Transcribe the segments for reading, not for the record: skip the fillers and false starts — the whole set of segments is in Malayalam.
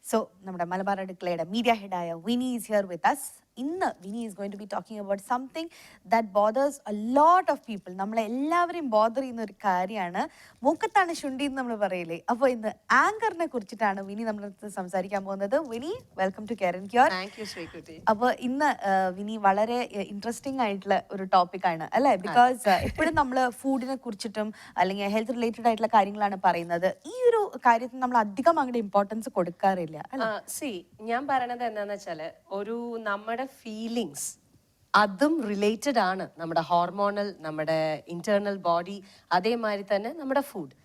So, നമ്മുടെ മലബാർ അടുക്കളയുടെ മീഡിയ ഹെഡായ Vini is here with us. ഇന്ന് Vini is going to be talking about something that bothers a lot of people. നമ്മളെ എല്ലാവരെയും ബോദർ ചെയ്യുന്ന ഒരു കാര്യമാണ് മൂക്കത്താണ് ശുണ്ടി എന്ന് നമ്മൾ പറയില്ലേ. അപ്പോൾ ഇന്ന് ആങ്കറിനെ കുറിച്ചിട്ടാണ് വിനി നമ്മളടുത്ത് സംസാരിക്കാൻ പോകുന്നത്. Vini, welcome to care and cure. അപ്പോൾ ഇന്ന് വിനി വളരെ ഇൻട്രസ്റ്റിംഗ് ആയിട്ടുള്ള ഒരു ടോപ്പിക്കാണ് അല്ലേ? ബിക്കോസ് എപ്പോഴും നമ്മൾ ഫുഡിനെ കുറിച്ചിട്ടും അല്ലെങ്കിൽ ഹെൽത്ത് റിലേറ്റഡ് ആയിട്ടുള്ള കാര്യങ്ങളാണ് പറയുന്നത്. ഈ ഒരു കാര്യത്തിന് നമ്മൾ അധികം അങ്ങോട്ട് ഇമ്പോർട്ടൻസ് കൊടുക്കാറില്ല. ഞാൻ പറയണത് എന്താന്ന് വെച്ചാല് ഒരു നമ്മുടെ ഫീലിങ്സ് അതും റിലേറ്റഡ് ആണ്. നമ്മുടെ ഹോർമോണൽ, നമ്മുടെ ഇന്റേണൽ ബോഡി, അതേമാതിരി തന്നെ നമ്മുടെ ഫുഡ്,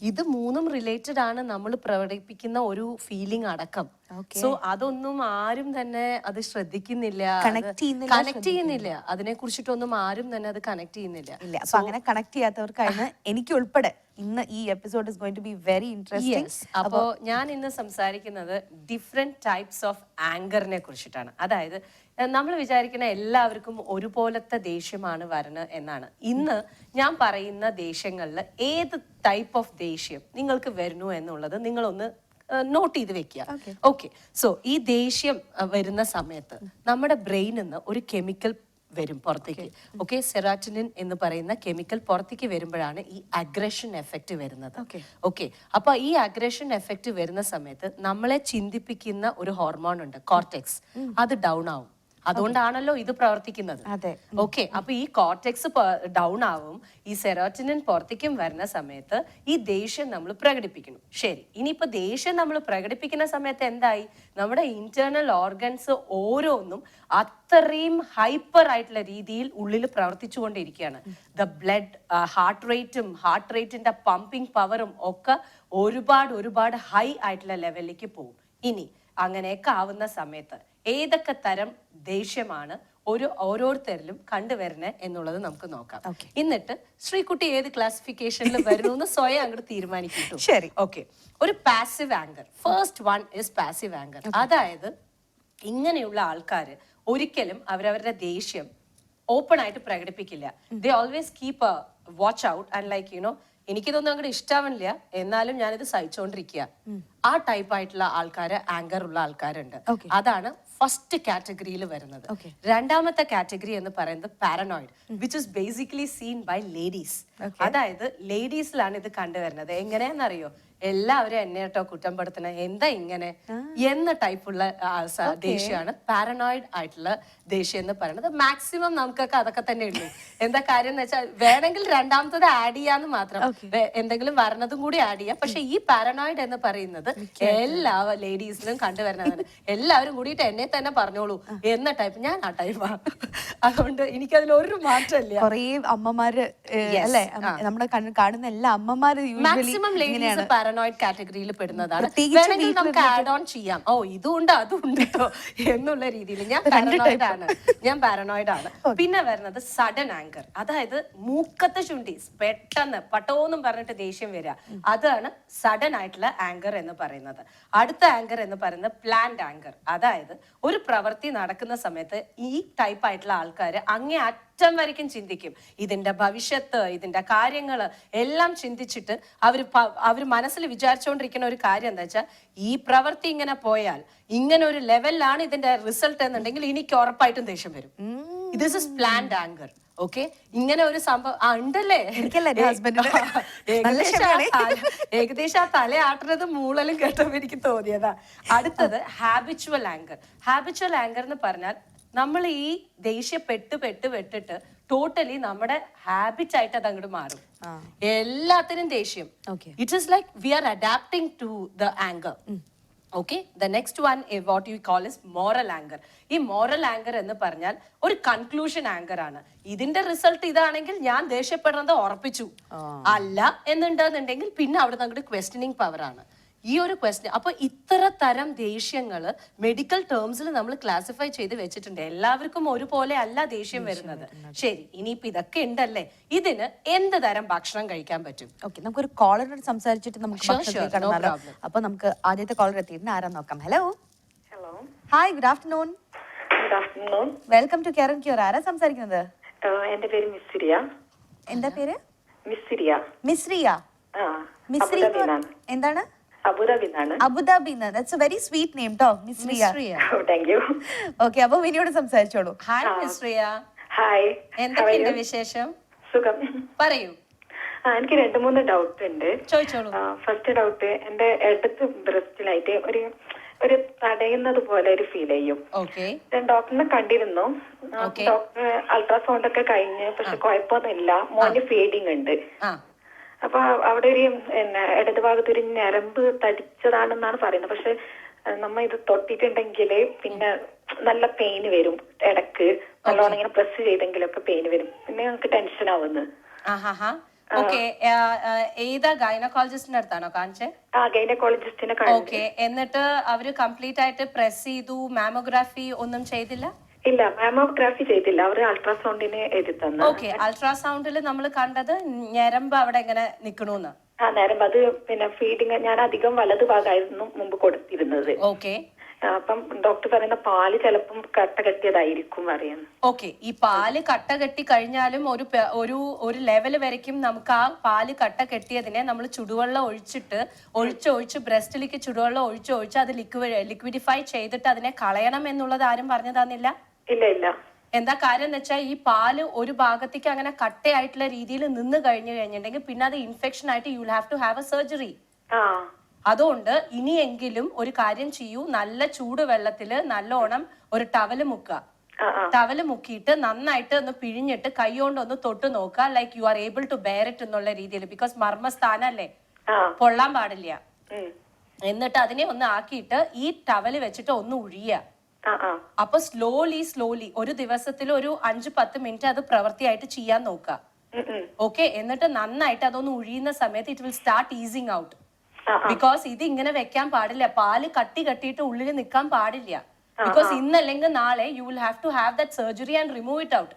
ഇത് മൂന്നും റിലേറ്റഡ് ആണ് നമ്മൾ പ്രകടിപ്പിക്കുന്ന ഒരു ഫീലിംഗ് അടക്കം. സോ അതൊന്നും ആരും തന്നെ അത് ശ്രദ്ധിക്കുന്നില്ല, കണക്ട് ചെയ്യുന്നില്ല. അതിനെ കുറിച്ചിട്ടൊന്നും ആരും തന്നെ അത് കണക്ട് ചെയ്യുന്നില്ല. അപ്പൊ അങ്ങനെ കണക്ട് ചെയ്യാത്തവർക്കാണ് എനിക്ക് ഉൾപ്പെടെ ഇന്ന് ഈ episode is going to be very interesting. അപ്പോ ഞാൻ ഇന്ന് സംസാരിക്കുന്നത് ഡിഫറെന്റ് ടൈപ്സ് ഓഫ് ആങ്കറിനെ കുറിച്ചിട്ടാണ്. അതായത് നമ്മൾ വിചാരിക്കുന്ന എല്ലാവർക്കും ഒരുപോലത്തെ ദേഷ്യമാണ് വരണത് എന്നാണ്. ഇന്ന് ഞാൻ പറയുന്ന ദേഷ്യങ്ങളിൽ ഏത് ടൈപ്പ് ഓഫ് ദേഷ്യം നിങ്ങൾക്ക് വരുന്നു എന്നുള്ളത് നിങ്ങളൊന്ന് നോട്ട് ചെയ്ത് വെക്കുക. ഓക്കെ, സോ ഈ ദേഷ്യം വരുന്ന സമയത്ത് നമ്മുടെ ബ്രെയിനിൽ നിന്ന് ഒരു കെമിക്കൽ വരും പുറത്തേക്ക്. ഓക്കെ, സെറാറ്റോണിൻ എന്ന് പറയുന്ന കെമിക്കൽ പുറത്തേക്ക് വരുമ്പോഴാണ് ഈ അഗ്രഷൻ എഫക്റ്റ് വരുന്നത്. ഓക്കെ, അപ്പൊ ഈ അഗ്രഷൻ എഫക്റ്റ് വരുന്ന സമയത്ത് നമ്മളെ ചിന്തിപ്പിക്കുന്ന ഒരു ഹോർമോൺ ഉണ്ട്, കോർട്ടെക്സ്, അത് ഡൗൺ ആവും. അതുകൊണ്ടാണല്ലോ ഇത് പ്രവർത്തിക്കുന്നത്. ഓക്കെ, അപ്പൊ ഈ കോർട്ടെക്സ് ഡൗൺ ആവും, ഈ സെറോട്ടോണിൻ പുറത്തേക്കും വരുന്ന സമയത്ത് ഈ ദേഷ്യം നമ്മൾ പ്രകടിപ്പിക്കണം. ശരി, ഇനിയിപ്പോ ദേഷ്യം നമ്മൾ പ്രകടിപ്പിക്കുന്ന സമയത്ത് എന്തായി, നമ്മുടെ ഇന്റേണൽ ഓർഗൻസ് ഓരോന്നും അത്രയും ഹൈപ്പർ ആയിട്ടുള്ള രീതിയിൽ ഉള്ളിൽ പ്രവർത്തിച്ചുകൊണ്ടിരിക്കുകയാണ്. ദ ബ്ലഡ്, ഹാർട്ട് റേറ്റിന്റെ പമ്പിങ് പവറും ഒക്കെ ഒരുപാട് ഹൈ ആയിട്ടുള്ള ലെവലിലേക്ക് പോകും. ഇനി അങ്ങനെയൊക്കെ ആവുന്ന സമയത്ത് ഏതൊക്കെ തരം ദേഷ്യമാണ് ഓരോരുത്തരിലും കണ്ടുവരുന്നത് എന്നുള്ളത് നമുക്ക് നോക്കാം. എന്നിട്ട് ശ്രീകുട്ടി ഏത് ക്ലാസിഫിക്കേഷനിൽ വരുന്നു എന്ന് സ്വയം അങ്ങോട്ട് തീരുമാനിക്കും. ശരി, ഓക്കെ. ഒരു passive anger, first one is passive anger. അതായത് ഇങ്ങനെയുള്ള ആൾക്കാര് ഒരിക്കലും അവരവരുടെ ദേഷ്യം ഓപ്പൺ ആയിട്ട് പ്രകടിപ്പിക്കില്ല. They always keep a watch out and like you know എനിക്കിതൊന്നും അങ്ങോട്ട് ഇഷ്ടാവണില്ല, എന്നാലും ഞാനിത് സഹിച്ചോണ്ടിരിക്കുക. ആ ടൈപ്പ് ആയിട്ടുള്ള ആൾക്കാര്, ആങ്കർ ഉള്ള ആൾക്കാരുണ്ട്. അതാണ് ഫസ്റ്റ് കാറ്റഗറിയിൽ വരുന്നത്. രണ്ടാമത്തെ കാറ്റഗറി എന്ന് പറയുന്നത് paranoid, which is basically seen by ladies. അതായത് ലേഡീസിലാണ് ഇത് കണ്ടുവരുന്നത്. എങ്ങനെയാണെന്നറിയോ, എല്ലാവരും എന്നെ കേട്ടോ കുറ്റപ്പെടുത്തണ, എന്താ ഇങ്ങനെ എന്ന ടൈപ്പുള്ള ദേഷ്യമാണ് പാരനോയിഡ് ആയിട്ടുള്ള ദേഷ്യം എന്ന് പറയുന്നത്. മാക്സിമം നമുക്കൊക്കെ അതൊക്കെ തന്നെ ഉള്ളൂ. എന്താ കാര്യം എന്ന് വെച്ചാൽ വേണമെങ്കിൽ രണ്ടാമത്തത് ആഡ് ചെയ്യാന്ന് മാത്രം, എന്തെങ്കിലും വരണതും കൂടി ആഡ് ചെയ്യാം. പക്ഷെ ഈ പാരനോയിഡ് എന്ന് പറയുന്നത് എല്ലാ ലേഡീസിനും കണ്ടുവരുന്നതാണ്. എല്ലാവരും കൂടിയിട്ട് എന്നെ തന്നെ പറഞ്ഞോളൂ എന്ന ടൈപ്പ്. ഞാൻ ആ ടൈപ്പാണ്. അതുകൊണ്ട് എനിക്കതിൽ ഒരു മാറ്റമില്ല. കുറേ അമ്മമാര് അല്ലെ, നമ്മുടെ കാണുന്ന എല്ലാ അമ്മമാര് മാക്സിമം ലേഡീസ് പാരനോയിഡ് കാറ്റഗറിയിൽ പെടുന്നതാണ്. നമുക്ക് ആഡ് ഓൺ ചെയ്യാം, ഓ ഇതുണ്ട് അതുണ്ട് കേട്ടോ എന്നുള്ള രീതിയിൽ. ഞാൻ പാരനോയിഡ് ആണ്. പിന്നെ വരുന്നത് സഡൻ ആങ്കർ, അതായത് മൂക്കത്തെ ചുണ്ടി പെട്ടെന്ന് പട്ടോന്നും പറഞ്ഞിട്ട് ദേഷ്യം വരിക, അതാണ് സഡൻ ആയിട്ടുള്ള ആങ്കർ എന്ന് പറയുന്നത്. അടുത്ത ആങ്കർ എന്ന് പറയുന്നത് പ്ലാൻഡ് ആങ്കർ. അതായത് ഒരു പ്രവൃത്തി നടക്കുന്ന സമയത്ത് ഈ ടൈപ്പ് ആയിട്ടുള്ള ആൾക്കാർ അങ്ങേ അറ്റം വരയ്ക്കും ചിന്തിക്കും. ഇതിന്റെ ഭവിഷ്യത്ത്, ഇതിന്റെ കാര്യങ്ങള് എല്ലാം ചിന്തിച്ചിട്ട് അവര് മനസ്സിൽ വിചാരിച്ചുകൊണ്ടിരിക്കുന്ന ഒരു കാര്യം എന്താ വെച്ചാൽ, ഈ പ്രവൃത്തി ഇങ്ങനെ പോയാൽ ഇങ്ങനെ ഒരു ലെവലിലാണ് ഇതിന്റെ റിസൾട്ട് എന്നുണ്ടെങ്കിൽ എനിക്ക് ഉറപ്പായിട്ടും ദേഷ്യം വരും. This is planned anchor. Okay, ഇങ്ങനെ ഒരു സംഭവം ഉണ്ടല്ലേ. ഏകദേശം ആ തലയാട്ടുന്നത് മൂളലും കേട്ടപ്പോ എനിക്ക് തോന്നിയതാ. അടുത്തത് ഹാബിച്വൽ ആങ്കർ. ഹാബിച്വൽ ആങ്കർ എന്ന് പറഞ്ഞാൽ നമ്മൾ ഈ ദേഷ്യപ്പെട്ടിട്ട് ടോട്ടലി നമ്മുടെ ഹാബിറ്റ് ആയിട്ട് അത് അങ്ങോട്ട് മാറും. എല്ലാത്തിനും ദേഷ്യം. It is like we are adapting to the anchor. Okay, the next one what you call is moral anchor. ഈ മോറൽ ആങ്കർ എന്ന് പറഞ്ഞാൽ ഒരു കൺക്ലൂഷൻ ആങ്കർ ആണ്. ഇതിന്റെ റിസൾട്ട് ഇതാണെങ്കിൽ ഞാൻ ദേഷ്യപ്പെടുന്നത് ഉറപ്പിച്ചു, അല്ല എന്നുണ്ടെന്നുണ്ടെങ്കിൽ പിന്നെ അവിടെ അങ്ങോട്ട് ക്വസ്റ്റ്യനിങ് പവർ ആണ്. ഈ ഒരു ക്വസ്റ്റ്യൻ. അപ്പൊ ഇത്ര തരം ദേഷ്യങ്ങള് മെഡിക്കൽ ടേംസിൽ നമ്മൾ ക്ലാസിഫൈ ചെയ്ത് വെച്ചിട്ടുണ്ട്. എല്ലാവർക്കും ഒരുപോലെ അല്ല ദേഷ്യം വരുന്നത്. ശരി, ഇനിയിപ്പോ ഇതൊക്കെ ഉണ്ടല്ലേ, ഇതിന് എന്ത് തരം ഭക്ഷണം കഴിക്കാൻ പറ്റും? ഓക്കെ, നമുക്കൊരു കോളറോട് സംസാരിച്ചിട്ട് നമുക്ക് അപ്പൊ നമുക്ക് ആദ്യത്തെ കോളർ എത്തിയിട്ടുണ്ട്. ആരാ നോക്കാം. Hello. Hi, good afternoon. Welcome to care and cure. ആരാ സംസാരിക്കുന്നത്? എന്റെ പേര് മിസ്രിയ. എന്താ പേര്? മിസ്രിയ. മിസ്രിയ. മിസ്രിയ എന്താണ്? അബുദാബിന്നാണ്. അബുദാബിന്ന്. That's a very sweet name ട്ടോ, miss Riya. Thank you. Okay, അപ്പൊ വിനിയോട് സംസാരിച്ചോളൂ. ഹായ് മിസ് റിയ, ഹായ്, എന്തൊക്കെയുണ്ട് വിശേഷം? സുഖം. പറയൂ. എനിക്ക് 2-3 ഡൗട്ട് ഉണ്ട്. ചോദിച്ചോളൂ. ഫസ്റ്റ് ഡൗട്ട്, എന്റെ ഇടത്ത് ബ്രസ്റ്റിലായിട്ട് ഒരു തടയുന്നത് പോലെ ഒരു ഫീൽ ചെയ്യും. ഓക്കെ. ഞാൻ ഡോക്ടറിനെ കണ്ടിരുന്നു. ഡോക്ടർ അൾട്രാസൗണ്ട് ഒക്കെ കഴിഞ്ഞ്, പക്ഷെ കുഴപ്പമൊന്നുമില്ല. മോന് ഫീഡിങ് ഉണ്ട്. അപ്പൊ അവിടെ ഒരു ഇടത് ഭാഗത്ത് ഒരു ഞരമ്പ് തടിച്ചതാണെന്നാണ് പറയുന്നത്. പക്ഷെ നമ്മ ഇത് തൊട്ടിട്ടുണ്ടെങ്കിൽ പിന്നെ നല്ല പെയിന് വരും. ഇടക്ക് നല്ലോണം ഇങ്ങനെ പ്രസ് ചെയ്തെങ്കിലൊക്കെ പെയിന് വരും. പിന്നെ ഞങ്ങൾക്ക് ടെൻഷൻ ആവുന്നു. ഏതാ ഗൈനക്കോളജിസ്റ്റിന്റെ അടുത്താണോ കാണിച്ചേ? ഗൈനക്കോളജിസ്റ്റിനെ. ഓക്കെ, എന്നിട്ട് അവര് കംപ്ലീറ്റ് ആയിട്ട് പ്രസ് ചെയ്തു, മാമോഗ്രാഫി ഒന്നും ചെയ്തില്ല? ഇല്ല, മാമോഗ്രാഫി ചെയ്തില്ല. അവർ അൾട്രാസൗണ്ടിന് എഴുതി തന്നു. ഓക്കെ, അൾട്രാസൗണ്ടിൽ നമ്മൾ കണ്ടത് ഞരമ്പ് അവിടെ എങ്ങനെ നിക്കണൂന്ന്. ഞരമ്പ് അത് പിന്നെ ഫീഡിങ് ഞാൻ അധികം വലതു ഭാഗമായിരുന്നു മുമ്പ് കൊടുത്തിരുന്നത്. ഓക്കെ. അപ്പം ഡോക്ടർ പറയുന്ന പാല് ചിലപ്പം കട്ട കെട്ടിയതായിരിക്കും പറയുന്നു. ഓക്കെ, ഈ പാല് കട്ട കെട്ടി കഴിഞ്ഞാലും ഒരു ലെവൽ വരയ്ക്കും നമുക്ക് ആ പാല് കട്ട കെട്ടിയതിനെ നമ്മൾ ചുടുവെള്ളം ഒഴിച്ച് ബ്രസ്റ്റിലേക്ക് ചുടുവെള്ളം ഒഴിച്ച് അത് ലിക്വിഡിഫൈ ചെയ്തിട്ട് അതിനെ കളയണം എന്നുള്ളത് ആരും പറഞ്ഞു തന്നില്ല? ഇല്ല. എന്താ കാര്യം എന്ന് വെച്ചാൽ ഈ പാല് ഒരു ഭാഗത്തേക്ക് അങ്ങനെ കട്ടയായിട്ടുള്ള രീതിയിൽ നിന്ന് കഴിഞ്ഞിട്ടുണ്ടെങ്കിൽ പിന്നെ അത് ഇൻഫെക്ഷൻ ആയിട്ട് you will have to have a surgery. അതുകൊണ്ട് ഇനിയെങ്കിലും ഒരു കാര്യം ചെയ്യൂ, നല്ല ചൂടുവെള്ളത്തില് നല്ലോണം ഒരു ടവല് മുക്കുക. ടവല് മുക്കിയിട്ട് നന്നായിട്ട് ഒന്ന് പിഴിഞ്ഞിട്ട് കൈ കൊണ്ട് ഒന്ന് തൊട്ട് നോക്കുക, like you are able to bear it എന്നുള്ള രീതിയിൽ. ബിക്കോസ് മർമ്മസ്ഥാനല്ലേ, പൊള്ളാൻ പാടില്ല. എന്നിട്ട് അതിനെ ഒന്ന് ആക്കിയിട്ട് ഈ ടവല് വെച്ചിട്ട് ഒന്ന് ഉഴിയുക. അപ്പൊ സ്ലോലി ഒരു ദിവസത്തിൽ ഒരു 5-10 മിനിറ്റ് അത് പ്രവൃത്തിയായിട്ട് ചെയ്യാൻ നോക്കുക. ഓക്കെ, എന്നിട്ട് നന്നായിട്ട് അതൊന്ന് ഉഴിയുന്ന സമയത്ത് it will start easing out. Because ഇത് ഇങ്ങനെ വെക്കാൻ പാടില്ല, പാല് കട്ടിയിട്ട് ഉള്ളിൽ നിൽക്കാൻ പാടില്ല. ബിക്കോസ് ഇന്നല്ലെങ്കിൽ നാളെ you will have to have that surgery and remove it out.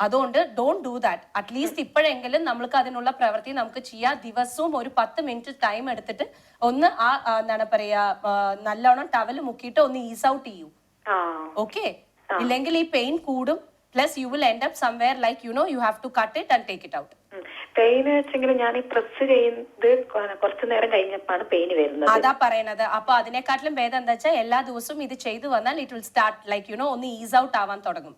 അതുകൊണ്ട് ഡോണ്ട് ഡു ദാറ്റ്. അറ്റ്ലീസ്റ്റ് ഇപ്പോഴെങ്കിലും നമ്മൾക്ക് അതിനുള്ള പ്രവൃത്തി നമുക്ക് ചെയ്യാം. ദിവസവും ഒരു 10 മിനിറ്റ് ടൈം എടുത്തിട്ട് ഒന്ന് എന്താണ് പറയാ നല്ലോണം ടവല് മുക്കിയിട്ട് ഒന്ന് ഈസ് ഔട്ട് ചെയ്യൂ. ഓക്കെ, ഇല്ലെങ്കിൽ ഈ പെയിൻ കൂടും. Plus you will end up somewhere like you know you have to cut it and take it out. Pain വെച്ചെങ്കിലും ഞാൻ ഈ പ്രസ് ചെയ്യുന്നത് കുറച്ചു നേരം കഴിഞ്ഞപ്പോഴാണ് പെയിൻ വരുന്നത്. അതാ പറയണത്. അപ്പൊ അതിനെക്കാട്ടിലും ഭേദം എന്താ വെച്ചാൽ എല്ലാ ദിവസവും ഇത് ചെയ്തു വന്നാൽ it will start like you no ഒന്ന് ഈസ് ഔട്ട് ആവാൻ തുടങ്ങും.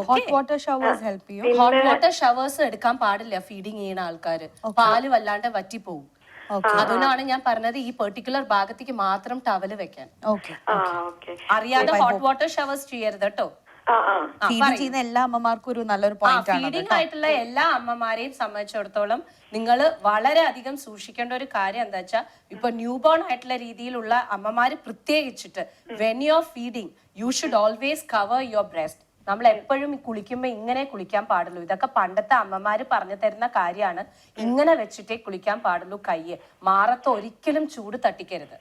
Hot water showers help you. Hot water showers എടുക്കാൻ പാടില്ല ഫീഡിങ് ചെയ്യുന്ന ആൾക്കാര്. പാല് വല്ലാണ്ട് വറ്റിപ്പോവും. അതുകൊണ്ടാണ് ഞാൻ പറഞ്ഞത് ഈ പെർട്ടിക്കുലർ ഭാഗത്തേക്ക് മാത്രം ടവല് വെക്കാൻ. അറിയാതെ ഹോട്ട് വാട്ടർ ഷവേഴ്സ് ചെയ്യരുത് കേട്ടോ. ഫീഡിങ് ചെയ്യുന്ന എല്ലാ അമ്മമാർക്കും ഒരു നല്ലൊരു പോയിന്റ് ആണ്. ഫീഡിംഗ് ആയിട്ടുള്ള എല്ലാ അമ്മമാരെയും സംബന്ധിച്ചിടത്തോളം നിങ്ങൾ വളരെ അധികം സൂക്ഷിക്കേണ്ട ഒരു കാര്യം എന്താ വെച്ചാൽ ഇപ്പൊ ന്യൂബോൺ ആയിട്ടുള്ള രീതിയിലുള്ള അമ്മമാര് പ്രത്യേകിച്ചിട്ട് when you are feeding you should always cover your breast. നമ്മൾ എപ്പോഴും കുളിക്കുമ്പോ ഇങ്ങനെ കുളിക്കാൻ പാടുള്ളൂ. ഇതൊക്കെ പണ്ടത്തെ അമ്മമാര് പറഞ്ഞു തരുന്ന കാര്യമാണ്. ഇങ്ങനെ വെച്ചിട്ടേ കുളിക്കാൻ പാടുള്ളൂ. കയ്യ് മാറത്ത് ഒരിക്കലും ചൂട് തട്ടിക്കരുത്.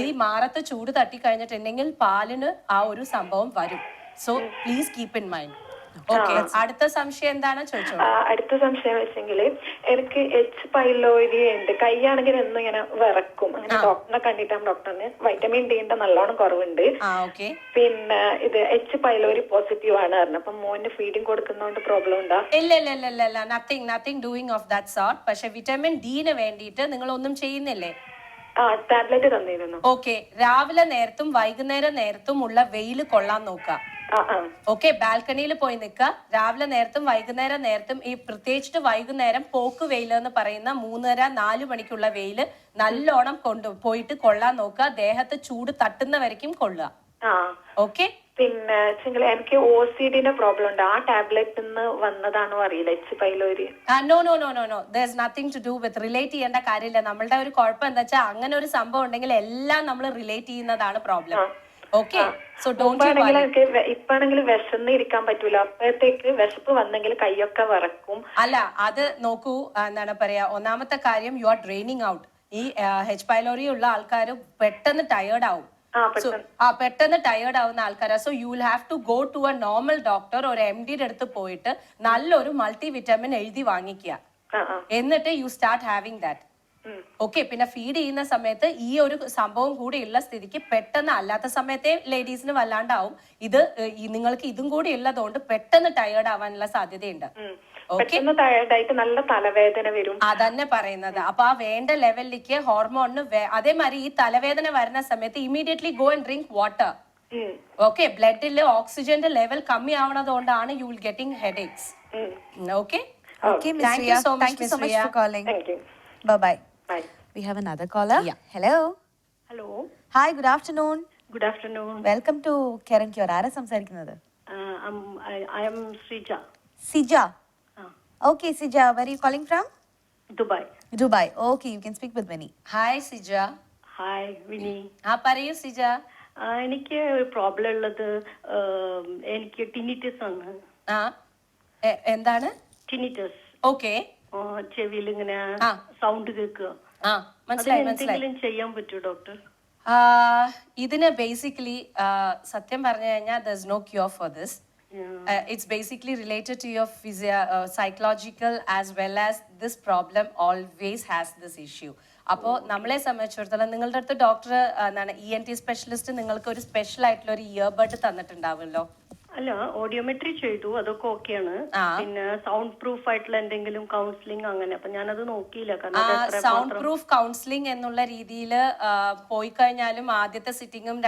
ഈ മാറത്ത് ചൂട് തട്ടി കഴിഞ്ഞിട്ടുണ്ടെങ്കിൽ പാലിന് ആ ഒരു സംഭവം വരും. So please keep in mind. Okay, അടുത്ത സംശയം എന്താണ് ചോദിച്ചോളൂ. അടുത്ത സംശയം വെച്ചെങ്കിൽ എനിക്ക് എച്ച് പൈലോരി ഉണ്ട്. കൈയാണെങ്കിൽ എന്നും ഇങ്ങനെ വിറക്കും. അങ്ങനെ ഡോക്ടറിനെ കണ്ടിട്ടാണ് ഡോക്ടറിന് വൈറ്റമിൻ ഡിന്റെ നല്ലോണം കുറവുണ്ട്. പിന്നെ ഇത് എച്ച് പൈലോരി പോസിറ്റീവ് ആണ് പറഞ്ഞു. അപ്പൊ മോന് ഫീഡിങ് കൊടുക്കുന്നോണ്ട് പ്രോബ്ലം ഉണ്ടോ? ഇല്ല, nothing doing of that sort. പക്ഷെ വിറ്റമിൻ ഡിന് വേണ്ടിയിട്ട് നിങ്ങൾ ഒന്നും ചെയ്യുന്നില്ലേ? ടാബ്ലറ്റ് തന്നിരുന്നു. ഓക്കെ, രാവിലെ നേരത്തും വൈകുന്നേരം നേരത്തും ഉള്ള വെയിൽ കൊള്ളാൻ നോക്കുക. ഓക്കെ, ബാൽക്കണിയിൽ പോയി നിൽക്കുക. രാവിലെ നേരത്തും വൈകുന്നേരം നേരത്തും ഈ പ്രത്യേകിച്ചിട്ട് വൈകുന്നേരം പോക്ക് വെയിൽ എന്ന് പറയുന്ന 3:30-4 മണിക്കുള്ള വെയില് നല്ലോണം പോയിട്ട് കൊള്ളാൻ നോക്കുക. ദേഹത്ത് ചൂട് തട്ടുന്ന വരയ്ക്കും കൊള്ളുക. ഓക്കെ, പിന്നെ എനിക്ക് OCDന്റെ പ്രോബ്ലം ഉണ്ട്. ആ ടാബ്ലറ്റ് വന്നതാണോ അറിയില്ല. H pylori no there's nothing to do with relate ചെയ്യേണ്ട കാര്യമില്ല. നമ്മളുടെ ഒരു കുഴപ്പം എന്താ വെച്ചാൽ അങ്ങനെ ഒരു സംഭവം ഉണ്ടെങ്കിൽ എല്ലാം നമ്മൾ റിലേറ്റ് ചെയ്യുന്നതാണ് problem. Okay, so don't you worry. ഇപ്പാണെങ്കിൽ വിശന്ന് ഇരിക്കാൻ പറ്റൂല. അപ്പോഴത്തേക്ക് വിശപ്പ് വന്നെങ്കിൽ കൈയൊക്കെ വിറക്കും. അല്ല, അത് നോക്കൂ, എന്താണ് പറയാ, ഒന്നാമത്തെ കാര്യം യു ആർ ഡ്രെയിനിങ് ഔട്ട്. ഈ എച്ച് പൈലോറി ഉള്ള ആൾക്കാർ പെട്ടെന്ന് ടയേർഡ് ആവും. പെട്ടെന്ന് ടയേർഡ് ആവുന്ന ആൾക്കാരാ. So you will have to go to a normal doctor, ഒരു MDയുടെ അടുത്ത് പോയിട്ട് നല്ലൊരു മൾട്ടി വിറ്റാമിൻ എഴുതി വാങ്ങിക്കുക. എന്നിട്ട് you start having that. Okay, പിന്നെ ഫീഡ് ചെയ്യുന്ന സമയത്ത് ഈ ഒരു സംഭവം കൂടി ഉള്ള സ്ഥിതിക്ക് പെട്ടെന്ന്, അല്ലാത്ത സമയത്തെ ലേഡീസിന് വല്ലാണ്ടാവും. ഇത് നിങ്ങൾക്ക് ഇതും കൂടി ഉള്ളതുകൊണ്ട് പെട്ടെന്ന് ടയേർഡ് ആവാനുള്ള സാധ്യതയുണ്ട്. പെട്ടെന്ന് ടയർഡായിട്ട് നല്ല തലവേദന വരും. അതന്നെ പറയുന്നത്. അപ്പൊ ആ വേണ്ട ലെവലിലേക്ക് ഹോർമോണിന് അതേമാതിരി ഈ തലവേദന വരുന്ന സമയത്ത് immediately go and drink water. Okay, ബ്ലഡില് ഓക്സിജന്റെ ലെവൽ കമ്മി ആവണതുകൊണ്ടാണ് you will getting headaches. Okay, Thank you so much for calling. Thank you. Bye. Bye. We have another caller. Yeah. Hello. Hello. Hi, good afternoon. Good afternoon. Welcome to Karen Cure. ആരാ സംസാരിക്കുന്നത്? I am Srija. Sija. Okay, Sija. Where are you calling from? Dubai. Dubai. Okay, you can speak with Vinny. Hi Sija. Hi, Vinny. പറയൂ സിജ. എനിക്ക് ഒരു പ്രോബ്ലം ഉള്ളത് എനിക്ക് ടിനിറ്റസ് ആണ്. എന്താണ് ടിനിറ്റസ്? ഓക്കെ, ചെവിയിൽ ഇങ്ങനെ സൗണ്ട് കേൾക്കുക. മനസ്സിലായി. എന്തെങ്കിലും ചെയ്യാൻ പറ്റുമോ ഡോക്ടർ? ഇതിന് ബേസിക്കലി സത്യം പറഞ്ഞു കഴിഞ്ഞാൽ there's no cure for this. It's basically related to your psychological as well as this problem always has this issue. അപ്പോൾ നമ്മളെ സംബന്ധിച്ചിടത്തോളം നിങ്ങളുടെ അടുത്ത് ഡോക്ടർ എന്താണ് ENT സ്പെഷ്യലിസ്റ്റ് നിങ്ങൾക്ക് ഒരു സ്പെഷ്യൽ ആയിട്ടുള്ള ഒരു ഇയർബഡ് തന്നിട്ടുണ്ടാവുമല്ലോ? അല്ല, ഓഡിയോമെട്രി ചെയ്തു, അതൊക്കെ ഓക്കെയാണ്. പിന്നെ സൗണ്ട് പ്രൂഫ് ആയിട്ടുള്ള എന്തെങ്കിലും കൗൺസിലിംഗ് അങ്ങനെ, അപ്പൊ ഞാനത് നോക്കിയില്ല. സൗണ്ട് പ്രൂഫ് കൗൺസിലിംഗ് എന്നുള്ള രീതിയിൽ പോയി കഴിഞ്ഞാലും ആദ്യത്തെ സിറ്റിങ്ങും